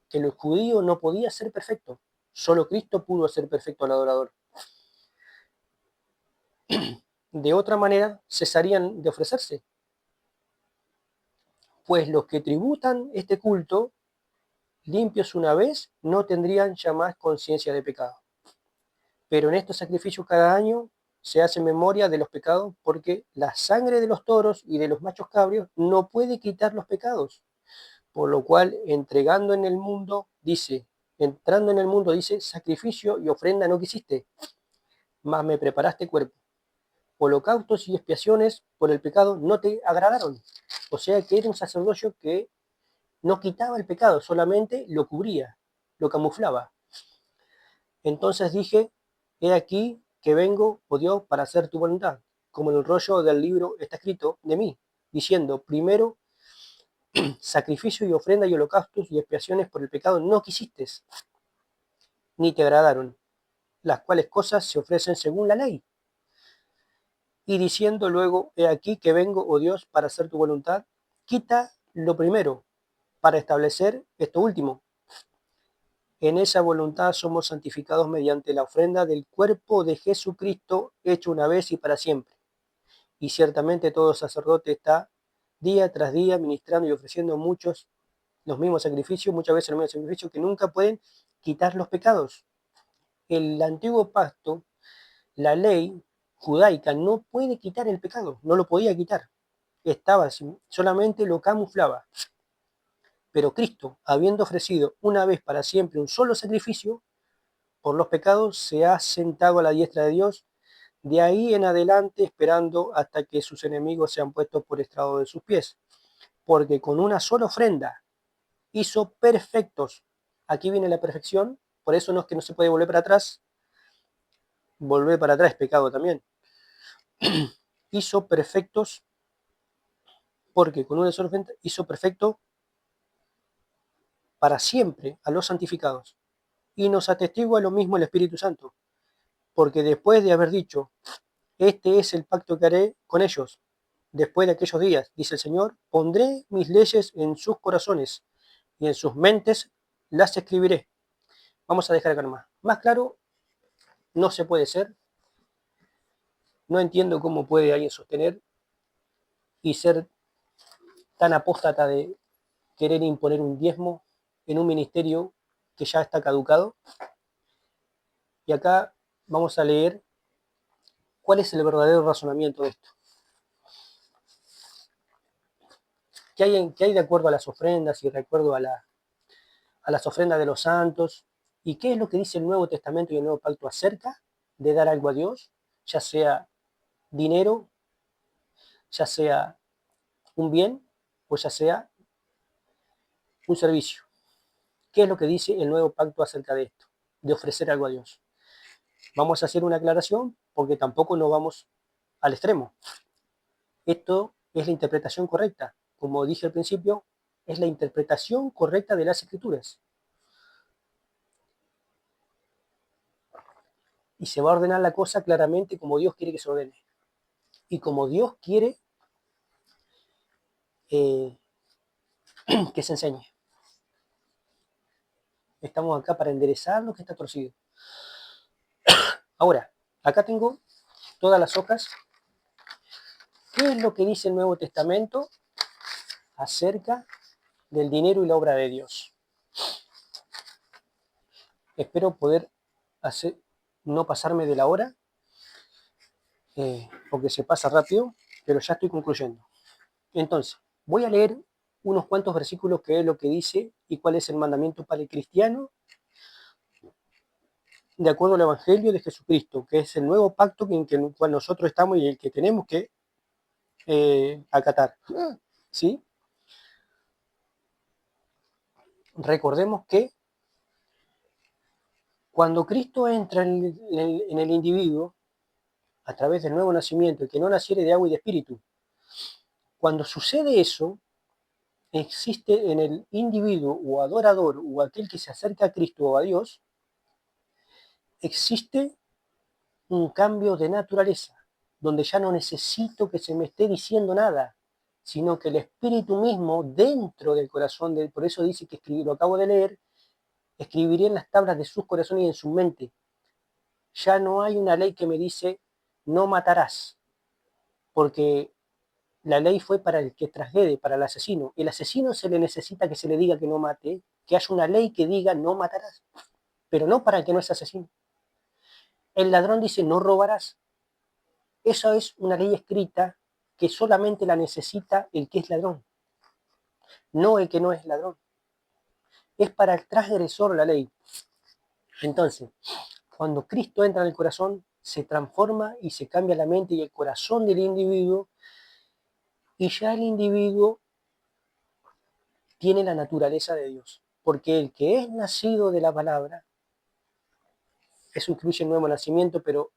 que el judío no podía ser perfecto. Solo Cristo pudo hacer perfecto al adorador. De otra manera, cesarían de ofrecerse. Pues los que tributan este culto, limpios una vez, no tendrían ya más conciencia de pecado. Pero en estos sacrificios cada año se hace memoria de los pecados porque la sangre de los toros y de los machos cabrios no puede quitar los pecados. Por lo cual, entregando en el mundo, dice, entrando en el mundo, dice, sacrificio y ofrenda no quisiste, mas me preparaste cuerpo. Holocaustos y expiaciones por el pecado no te agradaron. O sea que era un sacerdocio que no quitaba el pecado, solamente lo cubría, lo camuflaba. Entonces dije, he aquí que vengo, oh Dios, para hacer tu voluntad, como en el rollo del libro está escrito de mí, diciendo, primero, sacrificio y ofrenda y holocaustos y expiaciones por el pecado no quisiste, ni te agradaron, las cuales cosas se ofrecen según la ley. Y diciendo luego, he aquí que vengo, oh Dios, para hacer tu voluntad, quita lo primero, para establecer esto último. En esa voluntad somos santificados mediante la ofrenda del cuerpo de Jesucristo, hecho una vez y para siempre. Y ciertamente todo sacerdote está día tras día ministrando y ofreciendo los mismos sacrificios, muchas veces los mismos sacrificios que nunca pueden quitar los pecados. El antiguo pacto, la ley judaica no puede quitar el pecado, no lo podía quitar. Estaba así, solamente lo camuflaba. Pero Cristo, habiendo ofrecido una vez para siempre un solo sacrificio por los pecados, se ha sentado a la diestra de Dios, de ahí en adelante esperando hasta que sus enemigos sean puestos por estrado de sus pies. Porque con una sola ofrenda hizo perfectos. Aquí viene la perfección, por eso no es que no se puede volver para atrás. Volver para atrás es pecado también. Hizo perfectos, porque con una sola ofrenda hizo perfecto para siempre a los santificados. Y nos atestigua lo mismo el Espíritu Santo, porque después de haber dicho, este es el pacto que haré con ellos después de aquellos días, dice el Señor, pondré mis leyes en sus corazones y en sus mentes las escribiré. Vamos a dejar acá nomás. Más claro, no se puede ser. No entiendo cómo puede alguien sostener y ser tan apóstata de querer imponer un diezmo en un ministerio que ya está caducado. Y acá vamos a leer cuál es el verdadero razonamiento de esto. ¿Qué hay de acuerdo a las ofrendas y de acuerdo a las ofrendas de los santos? ¿Y qué es lo que dice el Nuevo Testamento y el Nuevo Pacto acerca de dar algo a Dios? Ya sea dinero, ya sea un bien o ya sea un servicio. ¿Qué es lo que dice el Nuevo Pacto acerca de esto? De ofrecer algo a Dios. Vamos a hacer una aclaración porque tampoco nos vamos al extremo. Esto es la interpretación correcta. Como dije al principio, es la interpretación correcta de las Escrituras. Y se va a ordenar la cosa claramente como Dios quiere que se ordene. Y como Dios quiere eh, que se enseñe. Estamos acá para enderezar lo que está torcido. Ahora, acá tengo todas las hojas. ¿Qué es lo que dice el Nuevo Testamento acerca del dinero y la obra de Dios? Espero poder no pasarme de la hora, porque se pasa rápido, pero ya estoy concluyendo. Entonces, voy a leer unos cuantos versículos que es lo que dice y cuál es el mandamiento para el cristiano de acuerdo al Evangelio de Jesucristo, que es el nuevo pacto en el cual nosotros estamos y el que tenemos que acatar. ¿Sí? Recordemos que cuando Cristo entra en el individuo, a través del nuevo nacimiento, el que no naciere de agua y de espíritu, cuando sucede eso, existe en el individuo o adorador o aquel que se acerca a Cristo o a Dios, existe un cambio de naturaleza, donde ya no necesito que se me esté diciendo nada, sino que el espíritu mismo dentro del corazón, por eso dice que lo acabo de leer, escribiré en las tablas de sus corazones y en su mente. Ya no hay una ley que me dice no matarás, porque la ley fue para el que transgrede, para el asesino. El asesino se le necesita que se le diga que no mate, que haya una ley que diga no matarás, pero no para el que no es asesino. El ladrón dice no robarás. Esa es una ley escrita que solamente la necesita el que es ladrón, no el que no es ladrón. Es para el transgresor la ley. Entonces, cuando Cristo entra en el corazón, se transforma y se cambia la mente y el corazón del individuo, y ya el individuo tiene la naturaleza de Dios. Porque el que es nacido de la palabra, eso incluye el nuevo nacimiento, pero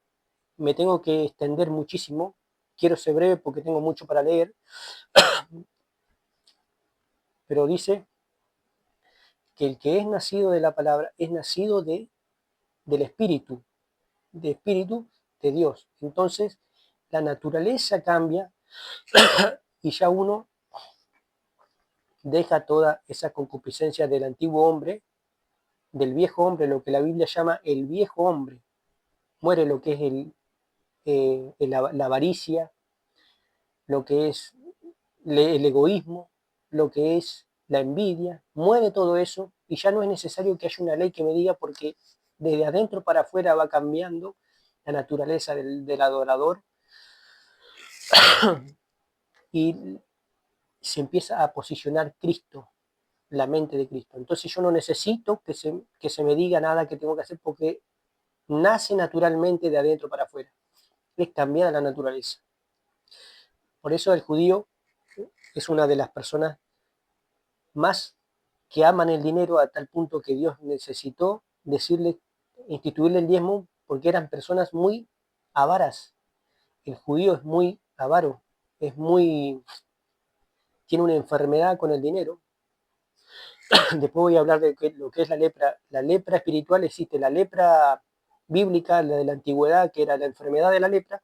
me tengo que extender muchísimo. Quiero ser breve porque tengo mucho para leer, pero dice que el que es nacido de la palabra es nacido del espíritu, de Dios. Entonces, la naturaleza cambia y ya uno deja toda esa concupiscencia del antiguo hombre, del viejo hombre, lo que la Biblia llama el viejo hombre. Muere lo que es la avaricia, lo que es el egoísmo, lo que es la envidia, muere todo eso y ya no es necesario que haya una ley que me diga, porque desde adentro para afuera va cambiando la naturaleza del adorador y se empieza a posicionar Cristo, la mente de Cristo. Entonces yo no necesito que se me diga nada que tengo que hacer, porque nace naturalmente de adentro para afuera. Es cambiada la naturaleza. Por eso el judío es una de las personas más que aman el dinero, a tal punto que Dios necesitó instituirle el diezmo, porque eran personas muy avaras. El judío es muy avaro, tiene una enfermedad con el dinero. Después voy a hablar de lo que es la lepra. La lepra espiritual existe, la lepra bíblica, la de la antigüedad, que era la enfermedad de la lepra,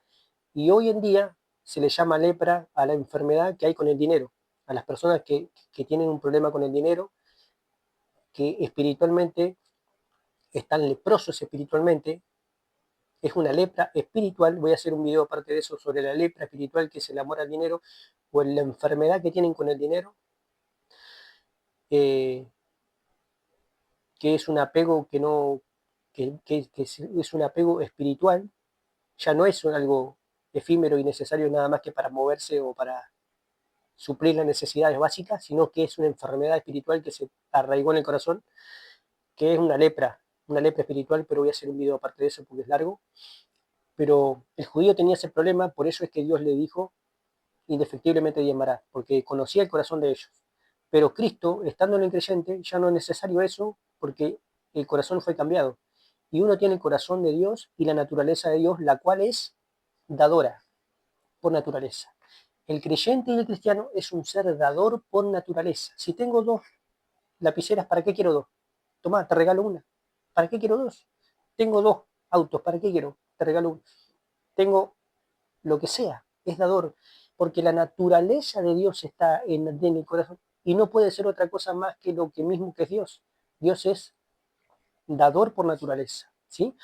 Y hoy en día se le llama lepra a la enfermedad que hay con el dinero, a las personas que tienen un problema con el dinero, que espiritualmente están leprosos espiritualmente, es una lepra espiritual. Voy a hacer un video aparte de eso sobre la lepra espiritual, que es el amor al dinero, o la enfermedad que tienen con el dinero, eh, que es un apego que no, que es un apego espiritual, ya no es algo efímero y necesario nada más que para moverse o para suplir las necesidades básicas, sino que es una enfermedad espiritual que se arraigó en el corazón, que es una lepra espiritual, pero voy a hacer un video aparte de eso porque es largo. Pero el judío tenía ese problema, por eso es que Dios le dijo, indefectiblemente diezmará, porque conocía el corazón de ellos. Pero Cristo, estando en el creyente, ya no es necesario eso, porque el corazón fue cambiado. Y uno tiene el corazón de Dios y la naturaleza de Dios, la cual es dadora por naturaleza. El creyente y el cristiano es un ser dador por naturaleza. Si tengo dos lapiceras, ¿para qué quiero dos? Tomá, te regalo una. ¿Para qué quiero dos? Tengo dos autos, ¿para qué quiero? Te regalo uno. Tengo lo que sea, es dador, porque la naturaleza de Dios está en el corazón y no puede ser otra cosa más que lo que mismo que es Dios. Dios es dador por naturaleza, ¿sí?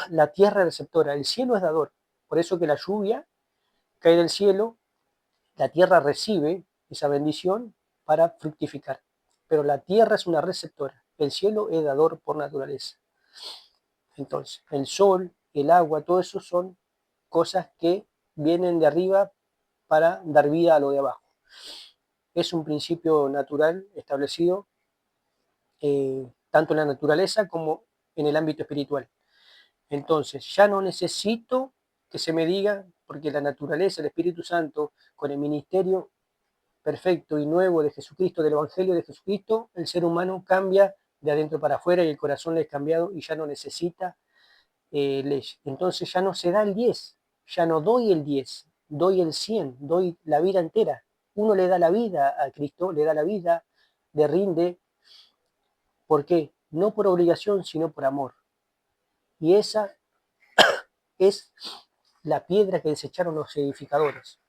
La tierra receptora, el cielo es dador, por eso que la lluvia cae del cielo, la tierra recibe esa bendición para fructificar, pero la tierra es una receptora, el cielo es dador por naturaleza. Entonces, el sol, el agua, todo eso son cosas que vienen de arriba para dar vida a lo de abajo. Es un principio natural establecido tanto en la naturaleza como en el ámbito espiritual. Entonces, ya no necesito que se me diga, porque la naturaleza, el Espíritu Santo, con el ministerio perfecto y nuevo de Jesucristo, del Evangelio de Jesucristo, el ser humano cambia de adentro para afuera y el corazón le es cambiado y ya no necesita ley. Entonces ya no se da el 10, ya no doy el 10, doy el 100, doy la vida entera. Uno le da la vida a Cristo, le da la vida, le rinde. ¿Por qué? No por obligación, sino por amor. Y esa es la piedra que desecharon los edificadores.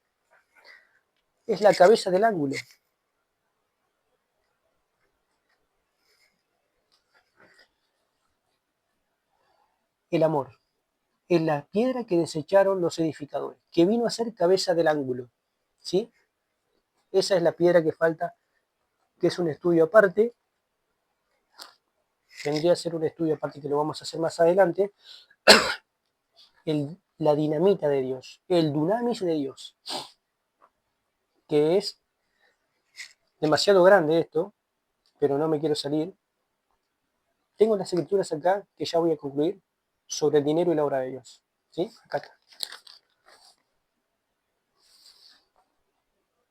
Es la cabeza del ángulo. El amor. Es la piedra que desecharon los edificadores, que vino a ser cabeza del ángulo. ¿Sí? Esa es la piedra que falta, que es un estudio aparte. Tendría que ser un estudio aparte que lo vamos a hacer más adelante. La dinamita de Dios, el dunamis de Dios, que es demasiado grande esto, pero no me quiero salir. Tengo las escrituras acá, que ya voy a concluir, sobre el dinero y la obra de Dios. ¿Sí? Acá está.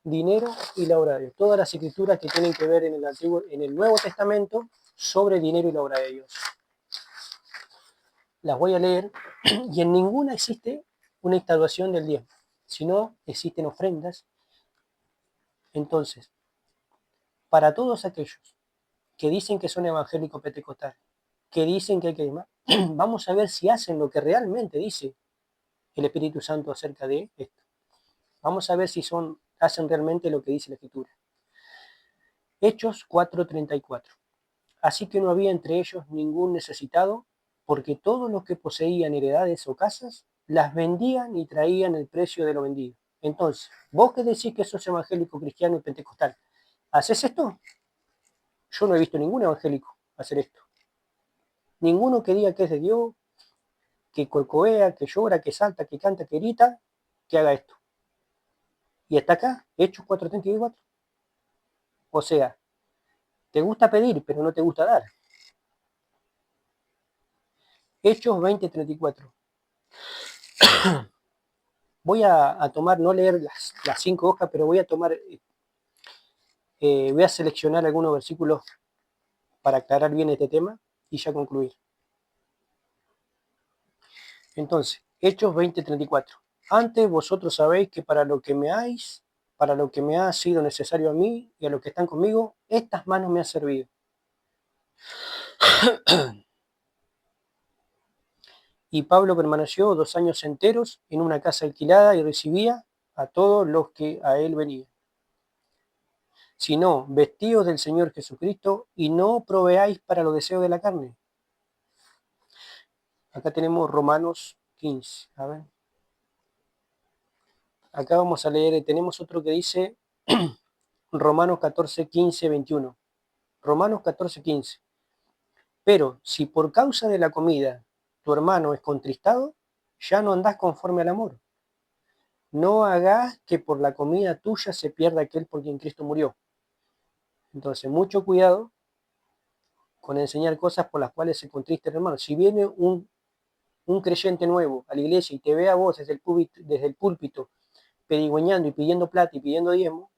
Dinero y la obra de Dios. Todas las escrituras que tienen que ver en el Nuevo Testamento sobre dinero y la obra de Dios. Las voy a leer y en ninguna existe una instauración del diezmo, sino existen ofrendas. Entonces, para todos aquellos que dicen que son evangélicos pentecostales, que dicen que hay que demás, vamos a ver si hacen lo que realmente dice el Espíritu Santo acerca de esto. Vamos a ver si hacen realmente lo que dice la Escritura. Hechos 4:34. Así que no había entre ellos ningún necesitado, porque todos los que poseían heredades o casas las vendían y traían el precio de lo vendido. Entonces, vos que decís que sos evangélico, cristiano y pentecostal, ¿haces esto? Yo no he visto ningún evangélico hacer esto. Ninguno que diga que es de Dios, que corcovea, que llora, que salta, que canta, que grita, que haga esto. Y está acá, Hechos 4:34. O sea, te gusta pedir, pero no te gusta dar. Hechos 20:34. Voy a tomar, no leer las 5 hojas, pero voy a tomar, voy a seleccionar algunos versículos para aclarar bien este tema y ya concluir. Entonces, Hechos 20:34. Antes vosotros sabéis que para lo que me ha sido necesario a mí y a los que están conmigo, estas manos me han servido. Y Pablo permaneció 2 años enteros en una casa alquilada y recibía a todos los que a él venían. Sino, vestidos del Señor Jesucristo y no proveáis para los deseos de la carne. Acá tenemos Romanos 15. A ver. Acá vamos a leer, tenemos otro que dice Romanos 14, 15, 21. Romanos 14, 15. Pero si por causa de la comida tu hermano es contristado, ya no andás conforme al amor. No hagas que por la comida tuya se pierda aquel por quien Cristo murió. Entonces, mucho cuidado con enseñar cosas por las cuales se contrista el hermano. Si viene un creyente nuevo a la iglesia y te ve a vos desde el púlpito pedigüeñando y pidiendo plata y pidiendo diezmo,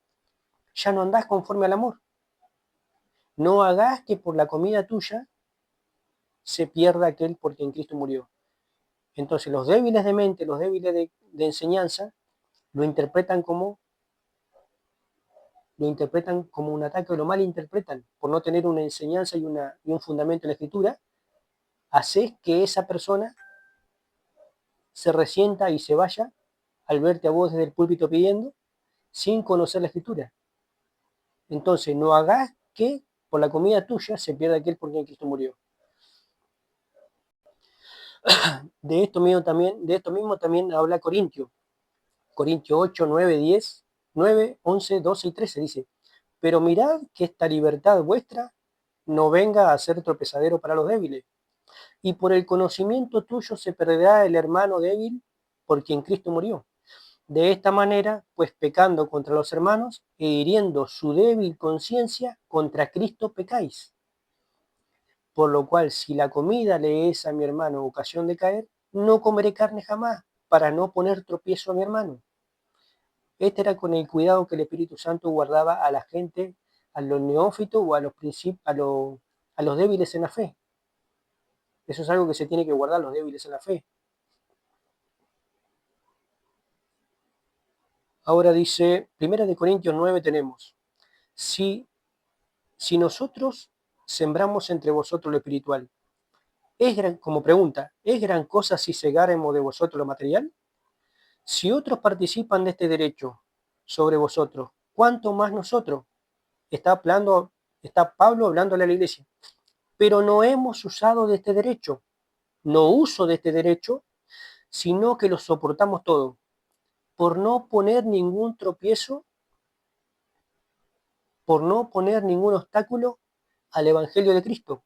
ya no andás conforme al amor. No hagas que por la comida tuya se pierda aquel por quien Cristo murió. Entonces los débiles de mente, los débiles de enseñanza, lo interpretan como un ataque, o lo malinterpretan por no tener una enseñanza y un fundamento en la escritura. Haces que esa persona se resienta y se vaya al verte a vos desde el púlpito pidiendo sin conocer la escritura. Entonces no hagas que por la comida tuya se pierda aquel por quien Cristo murió. De esto mismo también habla Corintios 8, 9, 10, 9, 11, 12 y 13 dice: pero mirad que esta libertad vuestra no venga a ser tropezadero para los débiles, y por el conocimiento tuyo se perderá el hermano débil por quien Cristo murió. De esta manera, pues pecando contra los hermanos e hiriendo su débil conciencia, contra Cristo pecáis. Por lo cual, si la comida le es a mi hermano ocasión de caer, no comeré carne jamás, para no poner tropiezo a mi hermano. Este era con el cuidado que el Espíritu Santo guardaba a la gente, a los neófitos o a los débiles en la fe. Eso es algo que se tiene que guardar, los débiles en la fe. Ahora dice, 1 Corintios 9 tenemos: si nosotros sembramos entre vosotros lo espiritual, como pregunta, ¿es gran cosa si segáremos de vosotros lo material? Si otros participan de este derecho sobre vosotros, ¿cuánto más nosotros? Está Pablo hablándole a la iglesia. Pero no hemos usado de este derecho, no uso de este derecho, sino que lo soportamos todo, por no poner ningún tropiezo, por no poner ningún obstáculo al Evangelio de Cristo.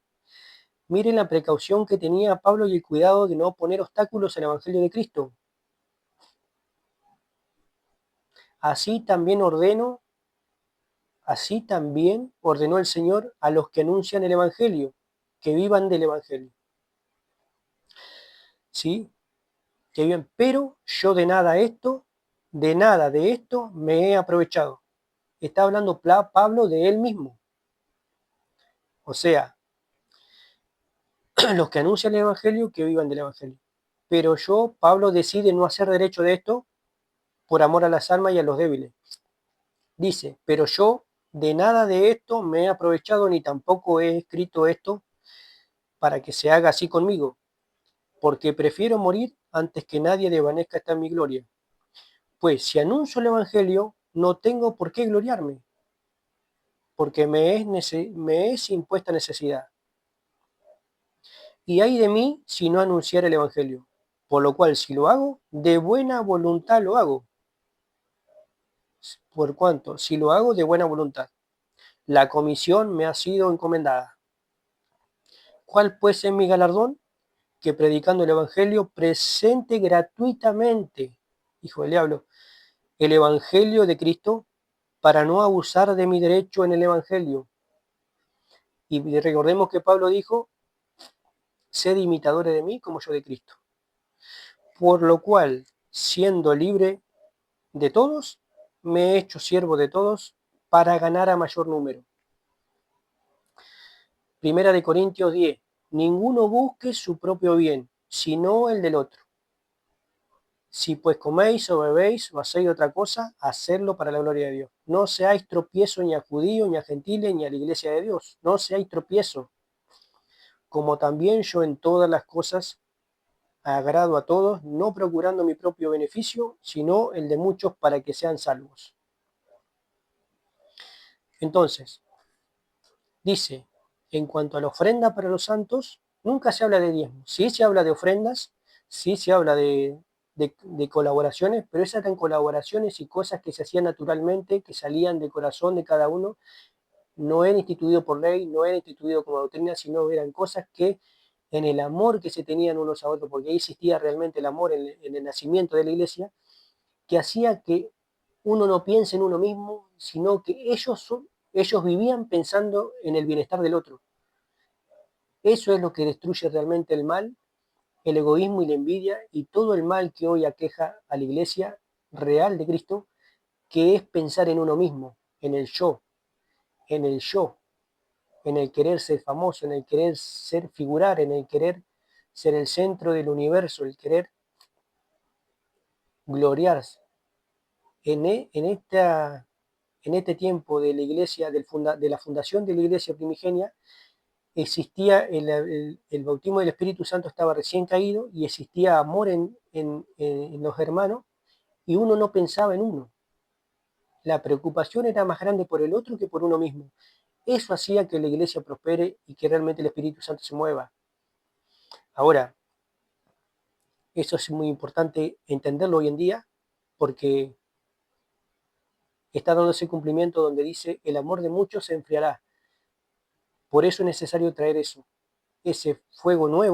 Miren la precaución que tenía Pablo y el cuidado de no poner obstáculos al Evangelio de Cristo. Así también ordenó el Señor a los que anuncian el Evangelio, que vivan del Evangelio. ¿Sí? Que vivan. Pero yo de nada de esto me he aprovechado. Está hablando Pablo de él mismo. O sea, los que anuncian el Evangelio, que vivan del Evangelio. Pero Pablo, decide no hacer derecho de esto por amor a las almas y a los débiles. Dice, pero yo de nada de esto me he aprovechado, ni tampoco he escrito esto para que se haga así conmigo, porque prefiero morir antes que nadie desvanezca esta mi gloria. Pues si anuncio el Evangelio, no tengo por qué gloriarme, porque me es impuesta necesidad. Y ay de mí si no anunciar el Evangelio, por lo cual si lo hago, de buena voluntad lo hago. Por cuanto, si lo hago de buena voluntad, la comisión me ha sido encomendada. ¿Cuál pues es mi galardón? Que predicando el Evangelio presente gratuitamente, hijo del diablo, el Evangelio de Cristo, para no abusar de mi derecho en el Evangelio. Y recordemos que Pablo dijo, sed imitadores de mí como yo de Cristo. Por lo cual, siendo libre de todos, me he hecho siervo de todos para ganar a mayor número. 1 Corintios 10. Ninguno busque su propio bien, sino el del otro. Si pues coméis o bebéis o hacéis otra cosa, hacedlo para la gloria de Dios. No seáis tropiezo ni a judíos, ni a gentiles, ni a la iglesia de Dios. No seáis tropiezo. Como también yo en todas las cosas agrado a todos, no procurando mi propio beneficio, sino el de muchos para que sean salvos. Entonces, dice, en cuanto a la ofrenda para los santos, nunca se habla de diezmos. Sí se habla de ofrendas, sí se habla de colaboraciones, pero esas eran colaboraciones y cosas que se hacían naturalmente, que salían del corazón de cada uno. No era instituido por ley, no era instituido como doctrina, sino eran cosas que en el amor que se tenían unos a otros, porque ahí existía realmente el amor en el nacimiento de la iglesia, que hacía que uno no piense en uno mismo, sino que ellos vivían pensando en el bienestar del otro. Eso es lo que destruye realmente el mal, el egoísmo y la envidia y todo el mal que hoy aqueja a la iglesia real de Cristo, que es pensar en uno mismo, en el yo, en el yo, en el querer ser famoso, en el querer ser figurar, en el querer ser el centro del universo, el querer gloriarse. En este tiempo de la iglesia, de la fundación de la iglesia primigenia, existía el bautismo del Espíritu Santo, estaba recién caído y existía amor en los hermanos y uno no pensaba en uno. La preocupación era más grande por el otro que por uno mismo. Eso hacía que la iglesia prospere y que realmente el Espíritu Santo se mueva. Ahora, eso es muy importante entenderlo hoy en día porque está dando ese cumplimiento donde dice el amor de muchos se enfriará. Por eso es necesario traer eso, ese fuego nuevo